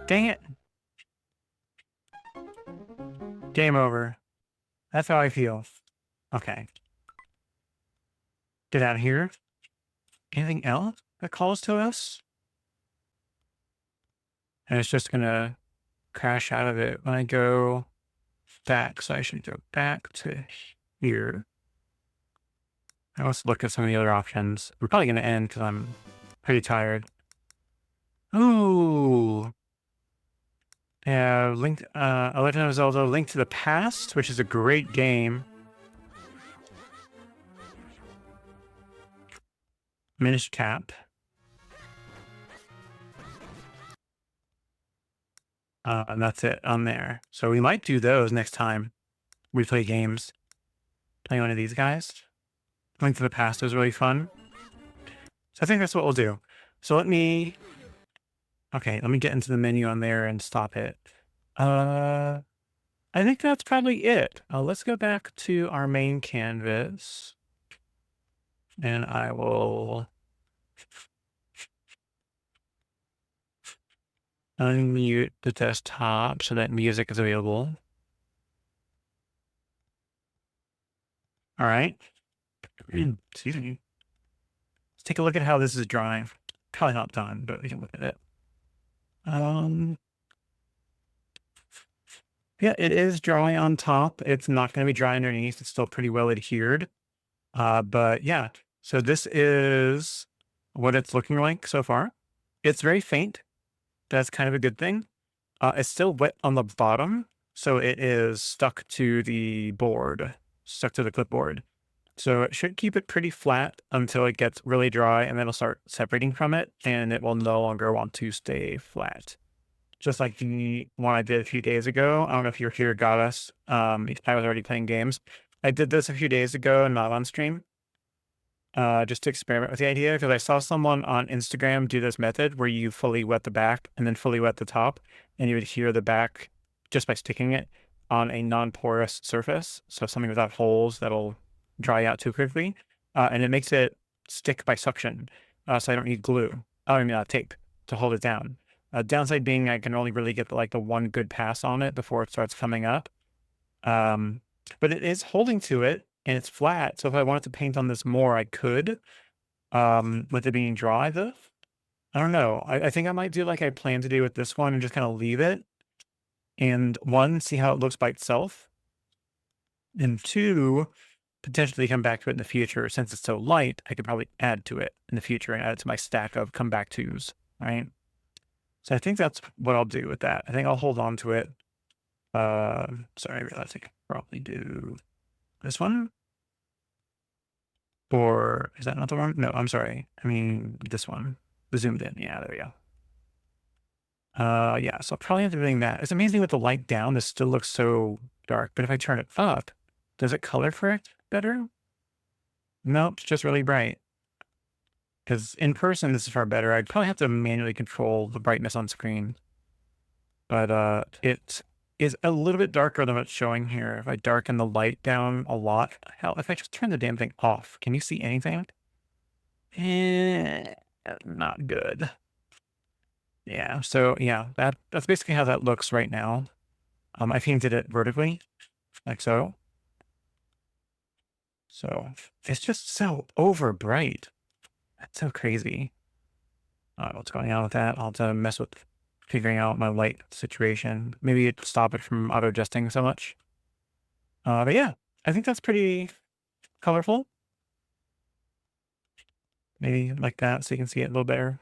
Dang it. Game over. That's how I feel. Okay. Get out of here. Anything else that calls to us? And it's just gonna crash out of it when I go back. So I should go back to here. Let's look at some of the other options. We're probably gonna end because I'm pretty tired. Ooh. Yeah, A Legend of Zelda: Link to the Past, which is a great game. Minish cap. And that's it on there. So we might do those next time we play games. Play one of these guys. Link to the Past was really fun. So I think that's what we'll do. So let me get into the menu on there and stop it. I think that's probably it. Let's go back to our main canvas and I will unmute the desktop so that music is available. All right. Excuse me. Let's take a look at how this is drawing. Probably not done, but we can look at it. Yeah, it is dry on top. It's not going to be dry underneath. It's still pretty well adhered. But yeah, so this is what it's looking like so far. It's very faint. That's kind of a good thing. It's still wet on the bottom, so it is stuck to the board, stuck to the clipboard. So it should keep it pretty flat until it gets really dry, and then it'll start separating from it, and it will no longer want to stay flat. Just like the one I did a few days ago. I don't know if you're here, got us. I was already playing games. I did this a few days ago and not on stream. Just to experiment with the idea, because I saw someone on Instagram do this method where you fully wet the back and then fully wet the top, and you would adhere the back just by sticking it on a non-porous surface. So something without holes that'll dry out too quickly. And it makes it stick by suction. So I don't need glue. I mean, tape to hold it down. Downside being I can only really get the one good pass on it before it starts coming up. But it is holding to it and it's flat. So if I wanted to paint on this more, I could, with it being dry though. I don't know. I think I might do like I plan to do with this one and just kind of leave it. And one, see how it looks by itself. And two, potentially come back to it in the future. Since it's so light, I could probably add to it in the future and add it to my stack of come back twos, right? So I think that's what I'll do with that. I think I'll hold on to it. Sorry, I realized I could probably do this one. Or is that not the one? No, I'm sorry. I mean, this one. The zoomed in. Yeah, there we go. Yeah, so I'll probably have to be doing that. It's amazing with the light down, this still looks so dark. But if I turn it up, does it color correct better? Nope, it's just really bright. Because in person, this is far better. I'd probably have to manually control the brightness on screen. But it is a little bit darker than what's showing here. If I darken the light down a lot, hell, if I just turn the damn thing off, can you see anything? Not good. Yeah, so yeah, that's basically how that looks right now. I painted it vertically, like so. So it's just so over bright. That's so crazy. What's going on with that? I'll have to mess with figuring out my light situation. Maybe stop it from auto adjusting so much. But yeah, I think that's pretty colorful. Maybe like that so you can see it a little better.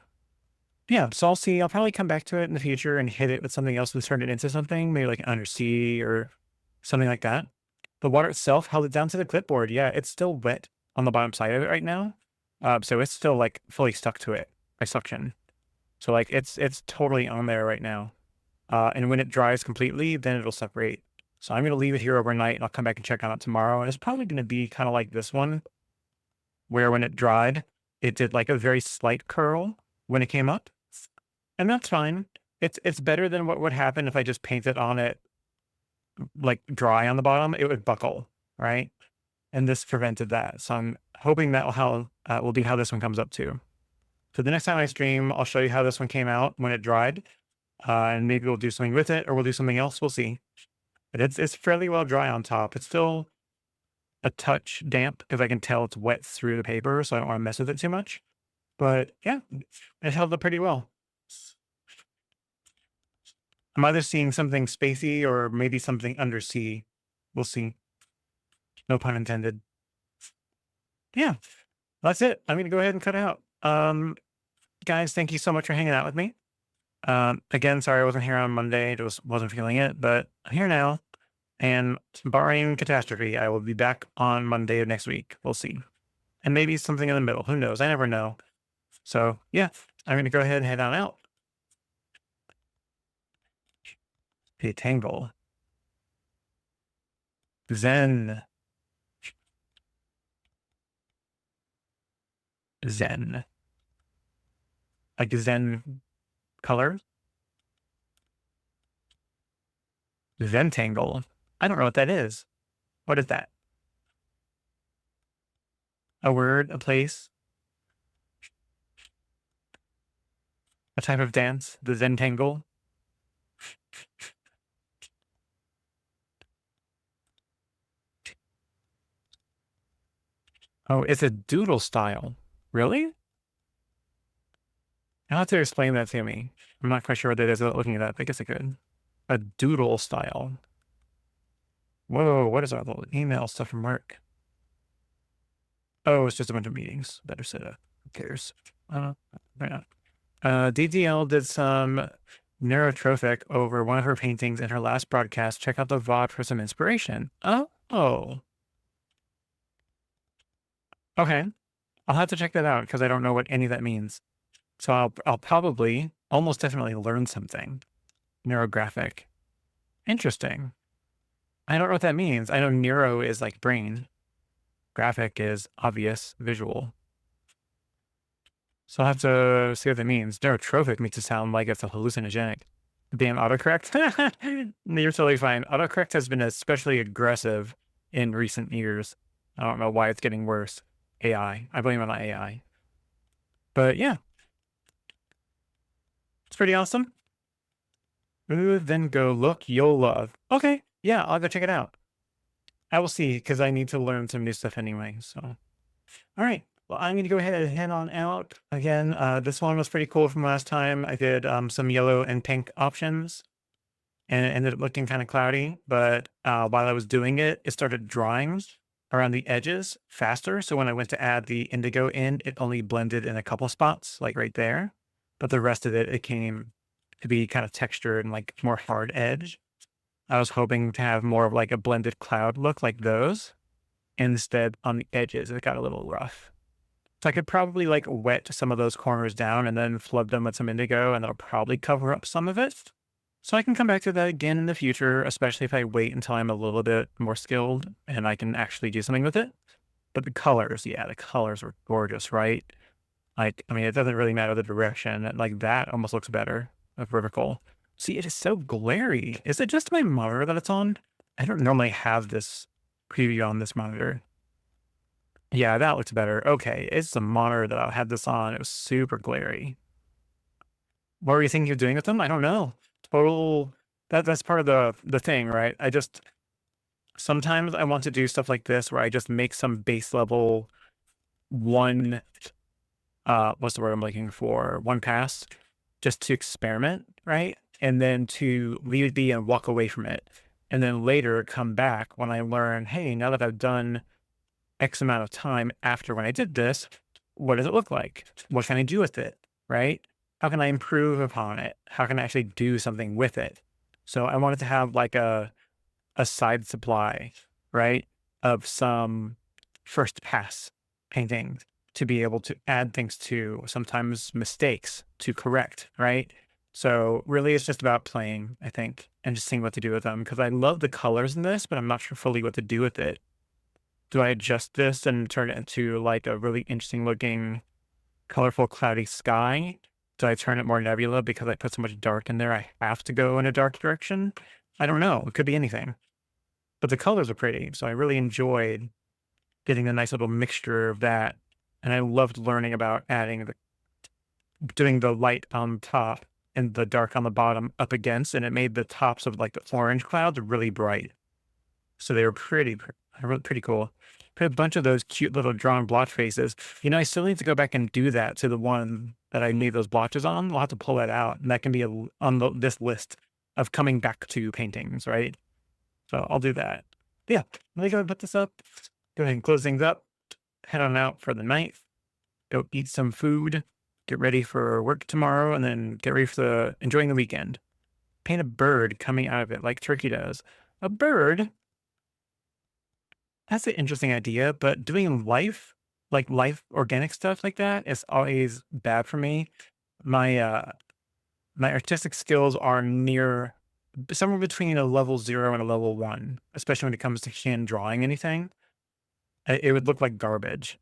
Yeah, so I'll probably come back to it in the future and hit it with something else to turn it into something, maybe like undersea or something like that. The water itself held it down to the clipboard. Yeah, it's still wet on the bottom side of it right now. So it's still like fully stuck to it by suction. So like it's totally on there right now. And when it dries completely, then it'll separate. So I'm gonna leave it here overnight and I'll come back and check on it tomorrow. And it's probably gonna be kind of like this one, where when it dried, it did like a very slight curl when it came up. And that's fine. It's better than what would happen if I just painted on it like dry on the bottom. It would buckle, right? And this prevented that. So I'm hoping that will be how this one comes up too. So the next time I stream, I'll show you how this one came out when it dried. And maybe we'll do something with it or we'll do something else. We'll see. But it's fairly well dry on top. It's still a touch damp because I can tell it's wet through the paper, so I don't want to mess with it too much. But yeah, it held up pretty well. I'm either seeing something spacey or maybe something undersea. We'll see. No pun intended. Yeah, that's it. I'm gonna go ahead and cut out. Guys, thank you so much for hanging out with me. Again, sorry I wasn't here on Monday. Just wasn't feeling it, but I'm here now. And barring catastrophe, I will be back on Monday of next week. We'll see. And maybe something in the middle. Who knows? I never know. So yeah, I'm gonna go ahead and head on out. Tangle. Zen. Zen. Like Zen color. Zentangle. I don't know what that is. What is that? A word, a place, a type of dance, the Zentangle. Oh, it's a doodle style. Really? You'll have to explain that to me. I'm not quite sure what that is without looking it up. I guess I could. A doodle style. Whoa, what is our little email stuff from work? Oh, it's just a bunch of meetings that are set up. Who cares? I don't know. Why not? DDL did some neurotrophic over one of her paintings in her last broadcast. Check out the VOD for some inspiration. Oh, okay. I'll have to check that out because I don't know what any of that means. So I'll probably almost definitely learn something. Neurographic. Interesting. I don't know what that means. I know neuro is like brain. Graphic is obvious, visual. So I'll have to see what that means. Neurotrophic makes it sound like it's a hallucinogenic. Damn autocorrect. You're totally fine. Autocorrect has been especially aggressive in recent years. I don't know why it's getting worse. AI. I blame it on AI. But yeah, it's pretty awesome. Ooh, then go look, you'll love. Okay, yeah, I'll go check it out. I will see because I need to learn some new stuff anyway. So, all right. Well, I'm going to go ahead and head on out. Again, this one was pretty cool from last time. I did some yellow and pink options and it ended up looking kind of cloudy. But while I was doing it, it started drying around the edges faster. So when I went to add the indigo in, it only blended in a couple spots, like right there. But the rest of it, it came to be kind of textured and like more hard edge. I was hoping to have more of like a blended cloud look like those. Instead, on the edges, it got a little rough. So I could probably like wet some of those corners down and then flood them with some indigo and that'll probably cover up some of it. So I can come back to that again in the future, especially if I wait until I'm a little bit more skilled and I can actually do something with it. But the colors, yeah, the colors are gorgeous, right? Like, I mean, it doesn't really matter the direction. Like that almost looks better of vertical. See, it is so glary. Is it just my monitor that it's on? I don't normally have this preview on this monitor. Yeah, that looks better. Okay, it's the monitor that I had this on. It was super glary. What were you thinking of doing with them? I don't know. Total. That's part of the thing, right? I just sometimes I want to do stuff like this where I just make some base level one what's the word I'm looking for? One pass just to experiment, right? And then to leave it be and walk away from it. And then later come back when I learn, hey, now that I've done X amount of time after when I did this, what does it look like? What can I do with it? Right? How can I improve upon it? How can I actually do something with it? So I wanted to have like a side supply, right, of some first pass paintings to be able to add things to, sometimes mistakes to correct, right? So really it's just about playing, I think, and just seeing what to do with them because I love the colors in this, but I'm not sure fully what to do with it. Do I adjust this and turn it into like a really interesting looking, colorful, cloudy sky? Do I turn it more nebula because I put so much dark in there? I have to go in a dark direction. I don't know. It could be anything, but the colors are pretty. So I really enjoyed getting a nice little mixture of that. And I loved learning about doing the light on top and the dark on the bottom up against, and it made the tops of like the orange clouds really bright. So they were pretty cool. Put a bunch of those cute little drawn blotch faces. You know, I still need to go back and do that to the one that I made those blotches on. I'll have to pull that out, and that can be on this list of coming back to paintings, right? So I'll do that. Yeah, let me go and put this up. Go ahead and close things up. Head on out for the night. Go eat some food. Get ready for work tomorrow, and then get ready for enjoying the weekend. Paint a bird coming out of it like Turkey does. A bird. That's an interesting idea, but doing life like life organic stuff like that is always bad for me. My my artistic skills are near somewhere between a level 0 and a level 1, especially when it comes to hand drawing anything. It would look like garbage,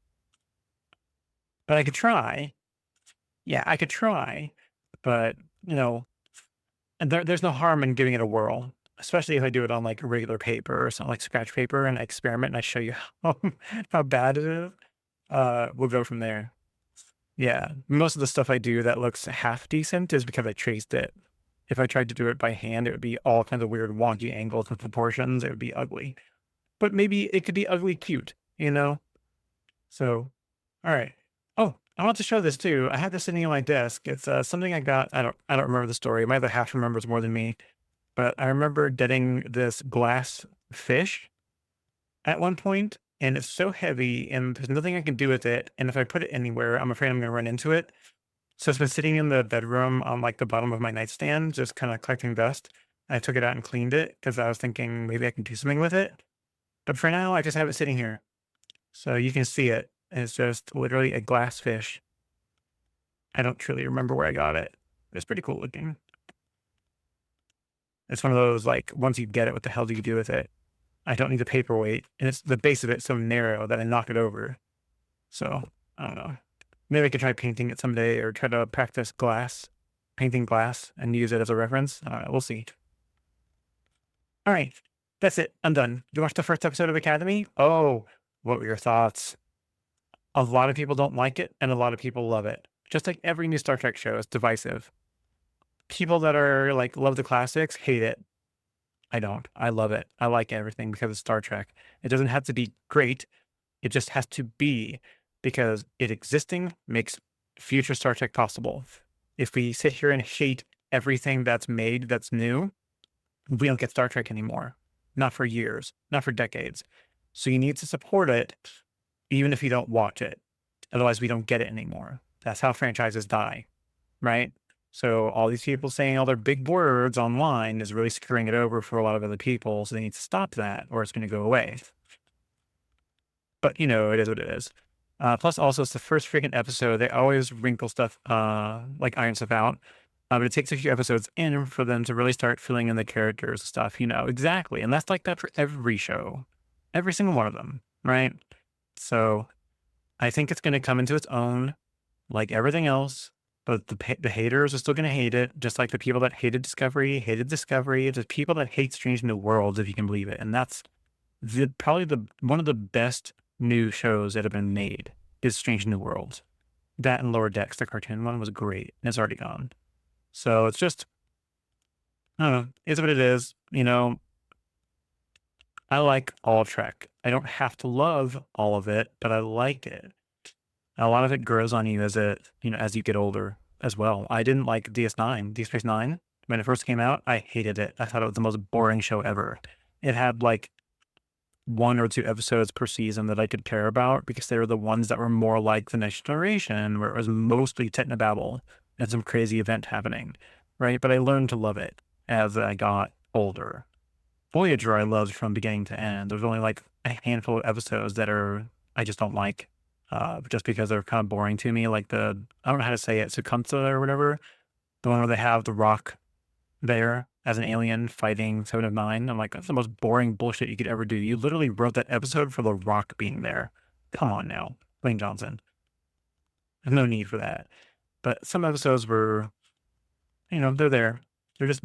but I could try. Yeah, I could try, but, you know, and there's no harm in giving it a whirl, especially if I do it on, like, regular paper or something like scratch paper and I experiment and I show you how how bad it is. We'll go from there. Yeah, most of the stuff I do that looks half decent is because I traced it. If I tried to do it by hand, it would be all kinds of weird wonky angles and proportions, it would be ugly. But maybe it could be ugly cute, you know? So, alright. Oh, I want to show this too. I had this sitting on my desk. It's, something I got. I don't remember the story. My other half remembers more than me, but I remember getting this glass fish at one point, and it's so heavy, and there's nothing I can do with it, and if I put it anywhere, I'm afraid I'm gonna run into it. So it's been sitting in the bedroom on, like, the bottom of my nightstand, just kinda collecting dust. I took it out and cleaned it because I was thinking maybe I can do something with it, but for now, I just have it sitting here. So you can see it. It's just literally a glass fish. I don't truly remember where I got it. It's pretty cool looking. It's one of those, like, once you get it, what the hell do you do with it? I don't need the paperweight, and it's the base of it so narrow that I knock it over. So, I don't know. Maybe I could try painting it someday or try to practice painting glass and use it as a reference. We'll see. All right. That's it. I'm done. You watched the first episode of Academy? Oh, what were your thoughts? A lot of people don't like it, and a lot of people love it. Just like every new Star Trek show is divisive. People that are like love the classics hate it. I don't. I love it. I like everything because it's Star Trek. It doesn't have to be great. It just has to be because it existing makes future Star Trek possible. If we sit here and hate everything that's made that's new, we don't get Star Trek anymore. Not for years, not for decades. So you need to support it even if you don't watch it. Otherwise, we don't get it anymore. That's how franchises die, right? So all these people saying all their big words online is really screwing it over for a lot of other people. So they need to stop that or it's going to go away. But, it is what it is. Plus, also, it's the first freaking episode. They always wrinkle stuff, like iron stuff out. But it takes a few episodes in for them to really start filling in the characters and stuff, exactly. And that's like that for every show, every single one of them, right? So I think it's going to come into its own, like everything else. But the haters are still going to hate it, just like the people that hated Discovery. The people that hate Strange New Worlds, if you can believe it. And that's probably the one of the best new shows that have been made is Strange New Worlds. That and Lower Decks, the cartoon one, was great, and it's already gone. So it's just, I don't know, it's what it is. I like all Trek. I don't have to love all of it, but I like it. A lot of it grows on you as you get older as well. I didn't like DS9, Deep Space Nine. When it first came out, I hated it. I thought it was the most boring show ever. It had like 1 or 2 episodes per season that I could care about because they were the ones that were more like The Next Generation, where it was mostly technobabble and some crazy event happening, right? But I learned to love it as I got older. Voyager, I loved from beginning to end. There's only like a handful of episodes that I just don't like, just because they're kind of boring to me. Like I don't know how to say it, Sukumsa or whatever, the one where they have the Rock there as an alien fighting Seven of Nine. I'm like, that's the most boring bullshit you could ever do. You literally wrote that episode for The Rock being there. Come on now, Dwayne Johnson. There's no need for that. But some episodes were, they're there. They're just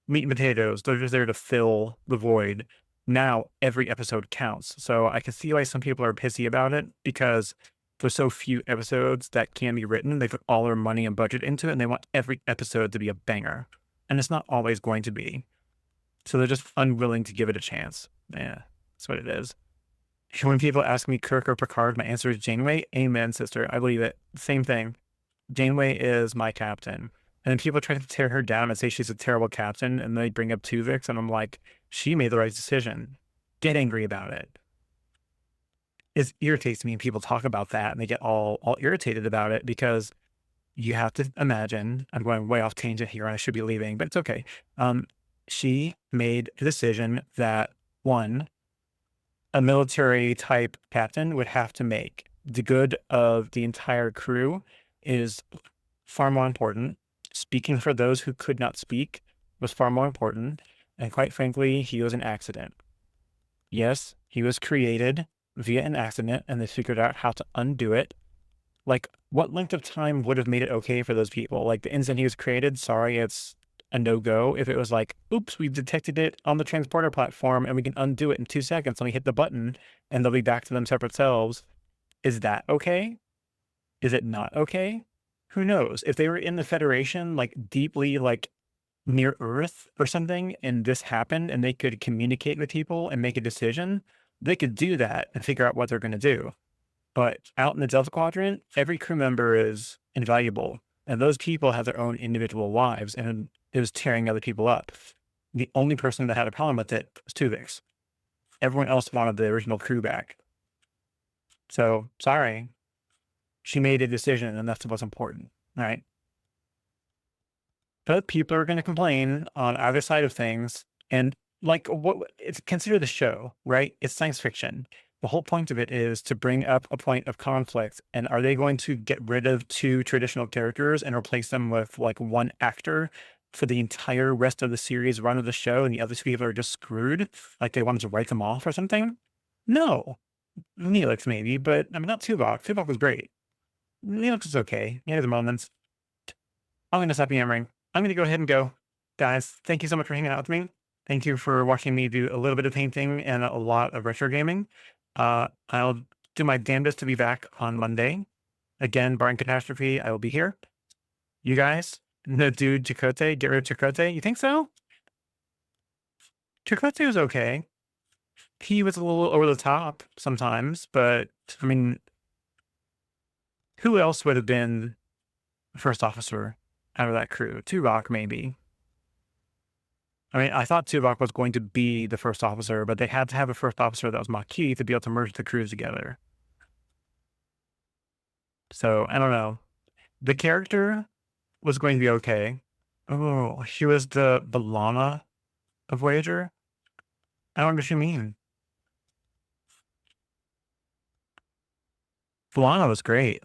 meat and potatoes. They're just there to fill the void. Now every episode counts. So I can see why some people are pissy about it because there's so few episodes that can be written. They put all their money and budget into it and they want every episode to be a banger. And it's not always going to be. So they're just unwilling to give it a chance. Yeah, that's what it is. When people ask me Kirk or Picard, my answer is Janeway. Amen, sister. I believe it. Same thing. Janeway is my captain. And then people try to tear her down and say she's a terrible captain, and they bring up Tuvix, and I'm like, she made the right decision. Get angry about it. It irritates me when people talk about that, and they get all irritated about it because you have to imagine, I'm going way off tangent here, and I should be leaving, but it's okay. She made a decision that, one, a military type captain would have to make. the good of the entire crew is far more important. Speaking for those who could not speak was far more important. And quite frankly, he was an accident. Yes, he was created via an accident, and they figured out how to undo it. Like, what length of time would have made it okay for those people? Like, the instant he was created, sorry, it's a no-go. If it was like, oops, we've detected it on the transporter platform and we can undo it in 2 seconds, and we hit the button and they'll be back to them separate selves. Is that okay? Is it not okay? Who knows? If they were in the Federation, like deeply like near Earth or something, and this happened and they could communicate with people and make a decision, they could do that and figure out what they're going to do. But out in the Delta Quadrant, every crew member is invaluable. And those people have their own individual lives, and it was tearing other people up. The only person that had a problem with it was Tuvix. Everyone else wanted the original crew back. So, sorry. She made a decision, and that's what's important. All right. But people are going to complain on either side of things. And like, what it's consider the show, right? It's science fiction. The whole point of it is to bring up a point of conflict. And are they going to get rid of two traditional characters and replace them with like one actor for the entire rest of the series run of the show? And the other two people are just screwed? Like they wanted to write them off or something? No. Neelix maybe, but I mean, not Tuvok. Tuvok was great. Neelix is okay. He had his moments. I'm going to stop yammering. I'm going to go ahead and go. Guys, thank you so much for hanging out with me. Thank you for watching me do a little bit of painting and a lot of retro gaming. I'll do my damnedest to be back on Monday. Again, barring catastrophe, I will be here. You guys, no dude, Chakotay, get rid of Chakotay. You think so? Chakotay was okay. He was a little over the top sometimes, but I mean, who else would have been first officer out of that crew? Tuvok, maybe. I mean, I thought Tuvok was going to be the first officer, but they had to have a first officer that was Maquis to be able to merge the crews together. So I don't know. The character was going to be okay. Oh, she was the Lana of Voyager. I don't know what you mean. Lana was great.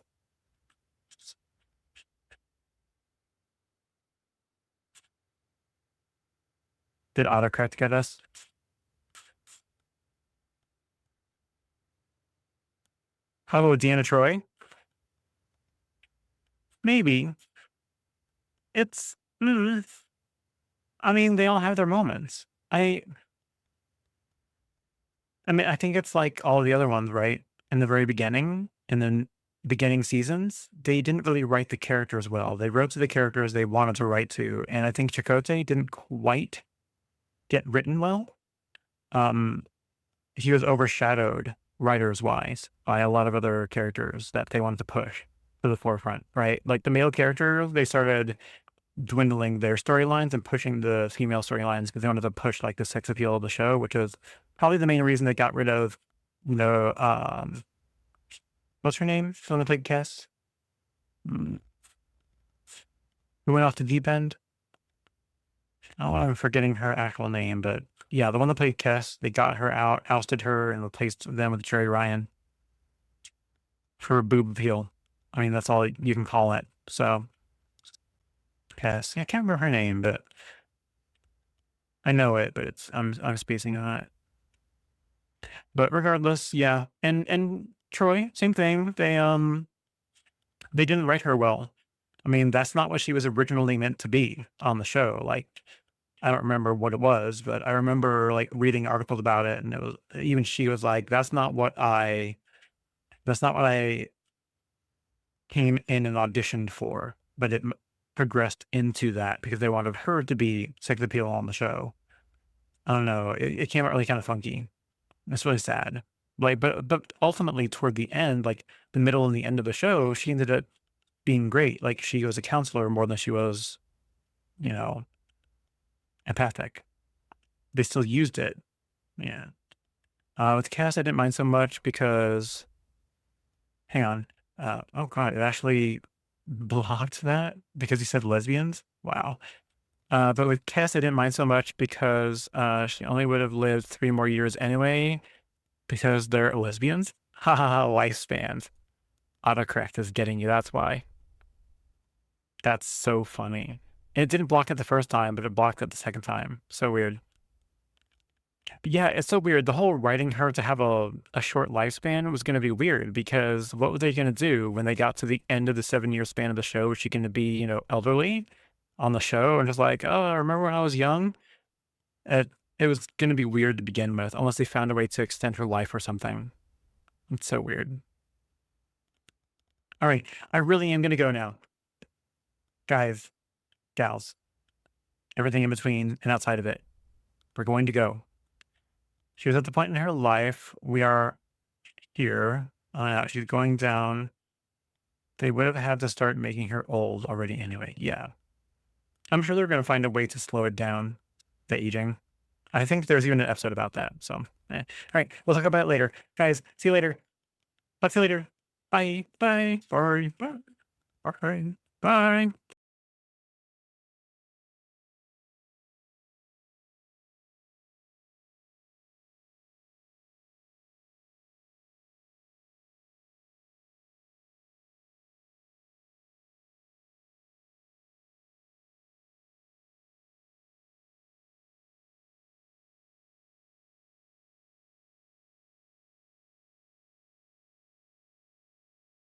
Did autocorrect get us? How about Deanna Troy? Maybe. It's. I mean, they all have their moments. I mean, I think it's like all the other ones, right? In the very beginning, in the beginning seasons, they didn't really write the characters well. They wrote to the characters they wanted to write to, and I think Chakotay didn't quite get written well. He was overshadowed writers wise by a lot of other characters that they wanted to push to the forefront, right? Like the male characters, they started dwindling their storylines and pushing the female storylines because they wanted to push like the sex appeal of the show, which is probably the main reason they got rid of what's her name? Someone that played Cass? Who went off the deep end? Oh, I'm forgetting her actual name, but yeah, the one that played Cass, they got her out, ousted her, and replaced them with Jerry Ryan for boob appeal. I mean, that's all you can call it. So, Cass, yeah, I can't remember her name, but I know it, but I'm spacing on it. But regardless, yeah, and Troy, same thing. They didn't write her well. I mean, that's not what she was originally meant to be on the show. Like, I don't remember what it was, but I remember like reading articles about it, and it was even she was like, that's not what I came in and auditioned for." But it progressed into that because they wanted her to be sex appeal on the show. I don't know. It came out really kind of funky. It's really sad. Like, but ultimately toward the end, like the middle and the end of the show, she ended up being great. Like she was a counselor more than she was, you know, empathic. They still used it. Yeah. With Cass, I didn't mind so much because, hang on. Oh God, it actually blocked that because he said lesbians. Wow. But with Cass, I didn't mind so much because she only would have lived 3 more years anyway because they're lesbians. Ha ha ha, lifespans. Autocorrect is getting you, that's why. That's so funny. It didn't block it the first time, but it blocked it the second time. So weird. But yeah, it's so weird. The whole writing her to have a short lifespan was gonna be weird because what were they gonna do when they got to the end of the 7-year span of the show? Was she gonna be, elderly on the show and just like, "Oh, I remember when I was young?" It it was gonna be weird to begin with, unless they found a way to extend her life or something. It's so weird. Alright, I really am gonna go now. Guys, gals, everything in between and outside of it. We're going to go. She was at the point in her life. We are here. She's going down. They would have had to start making her old already anyway. Yeah. I'm sure they're going to find a way to slow it down, the aging. I think there's even an episode about that. So, all right. We'll talk about it later. Guys, see you later. Talk to you later. Bye. Bye. Bye. Bye. Bye. Bye.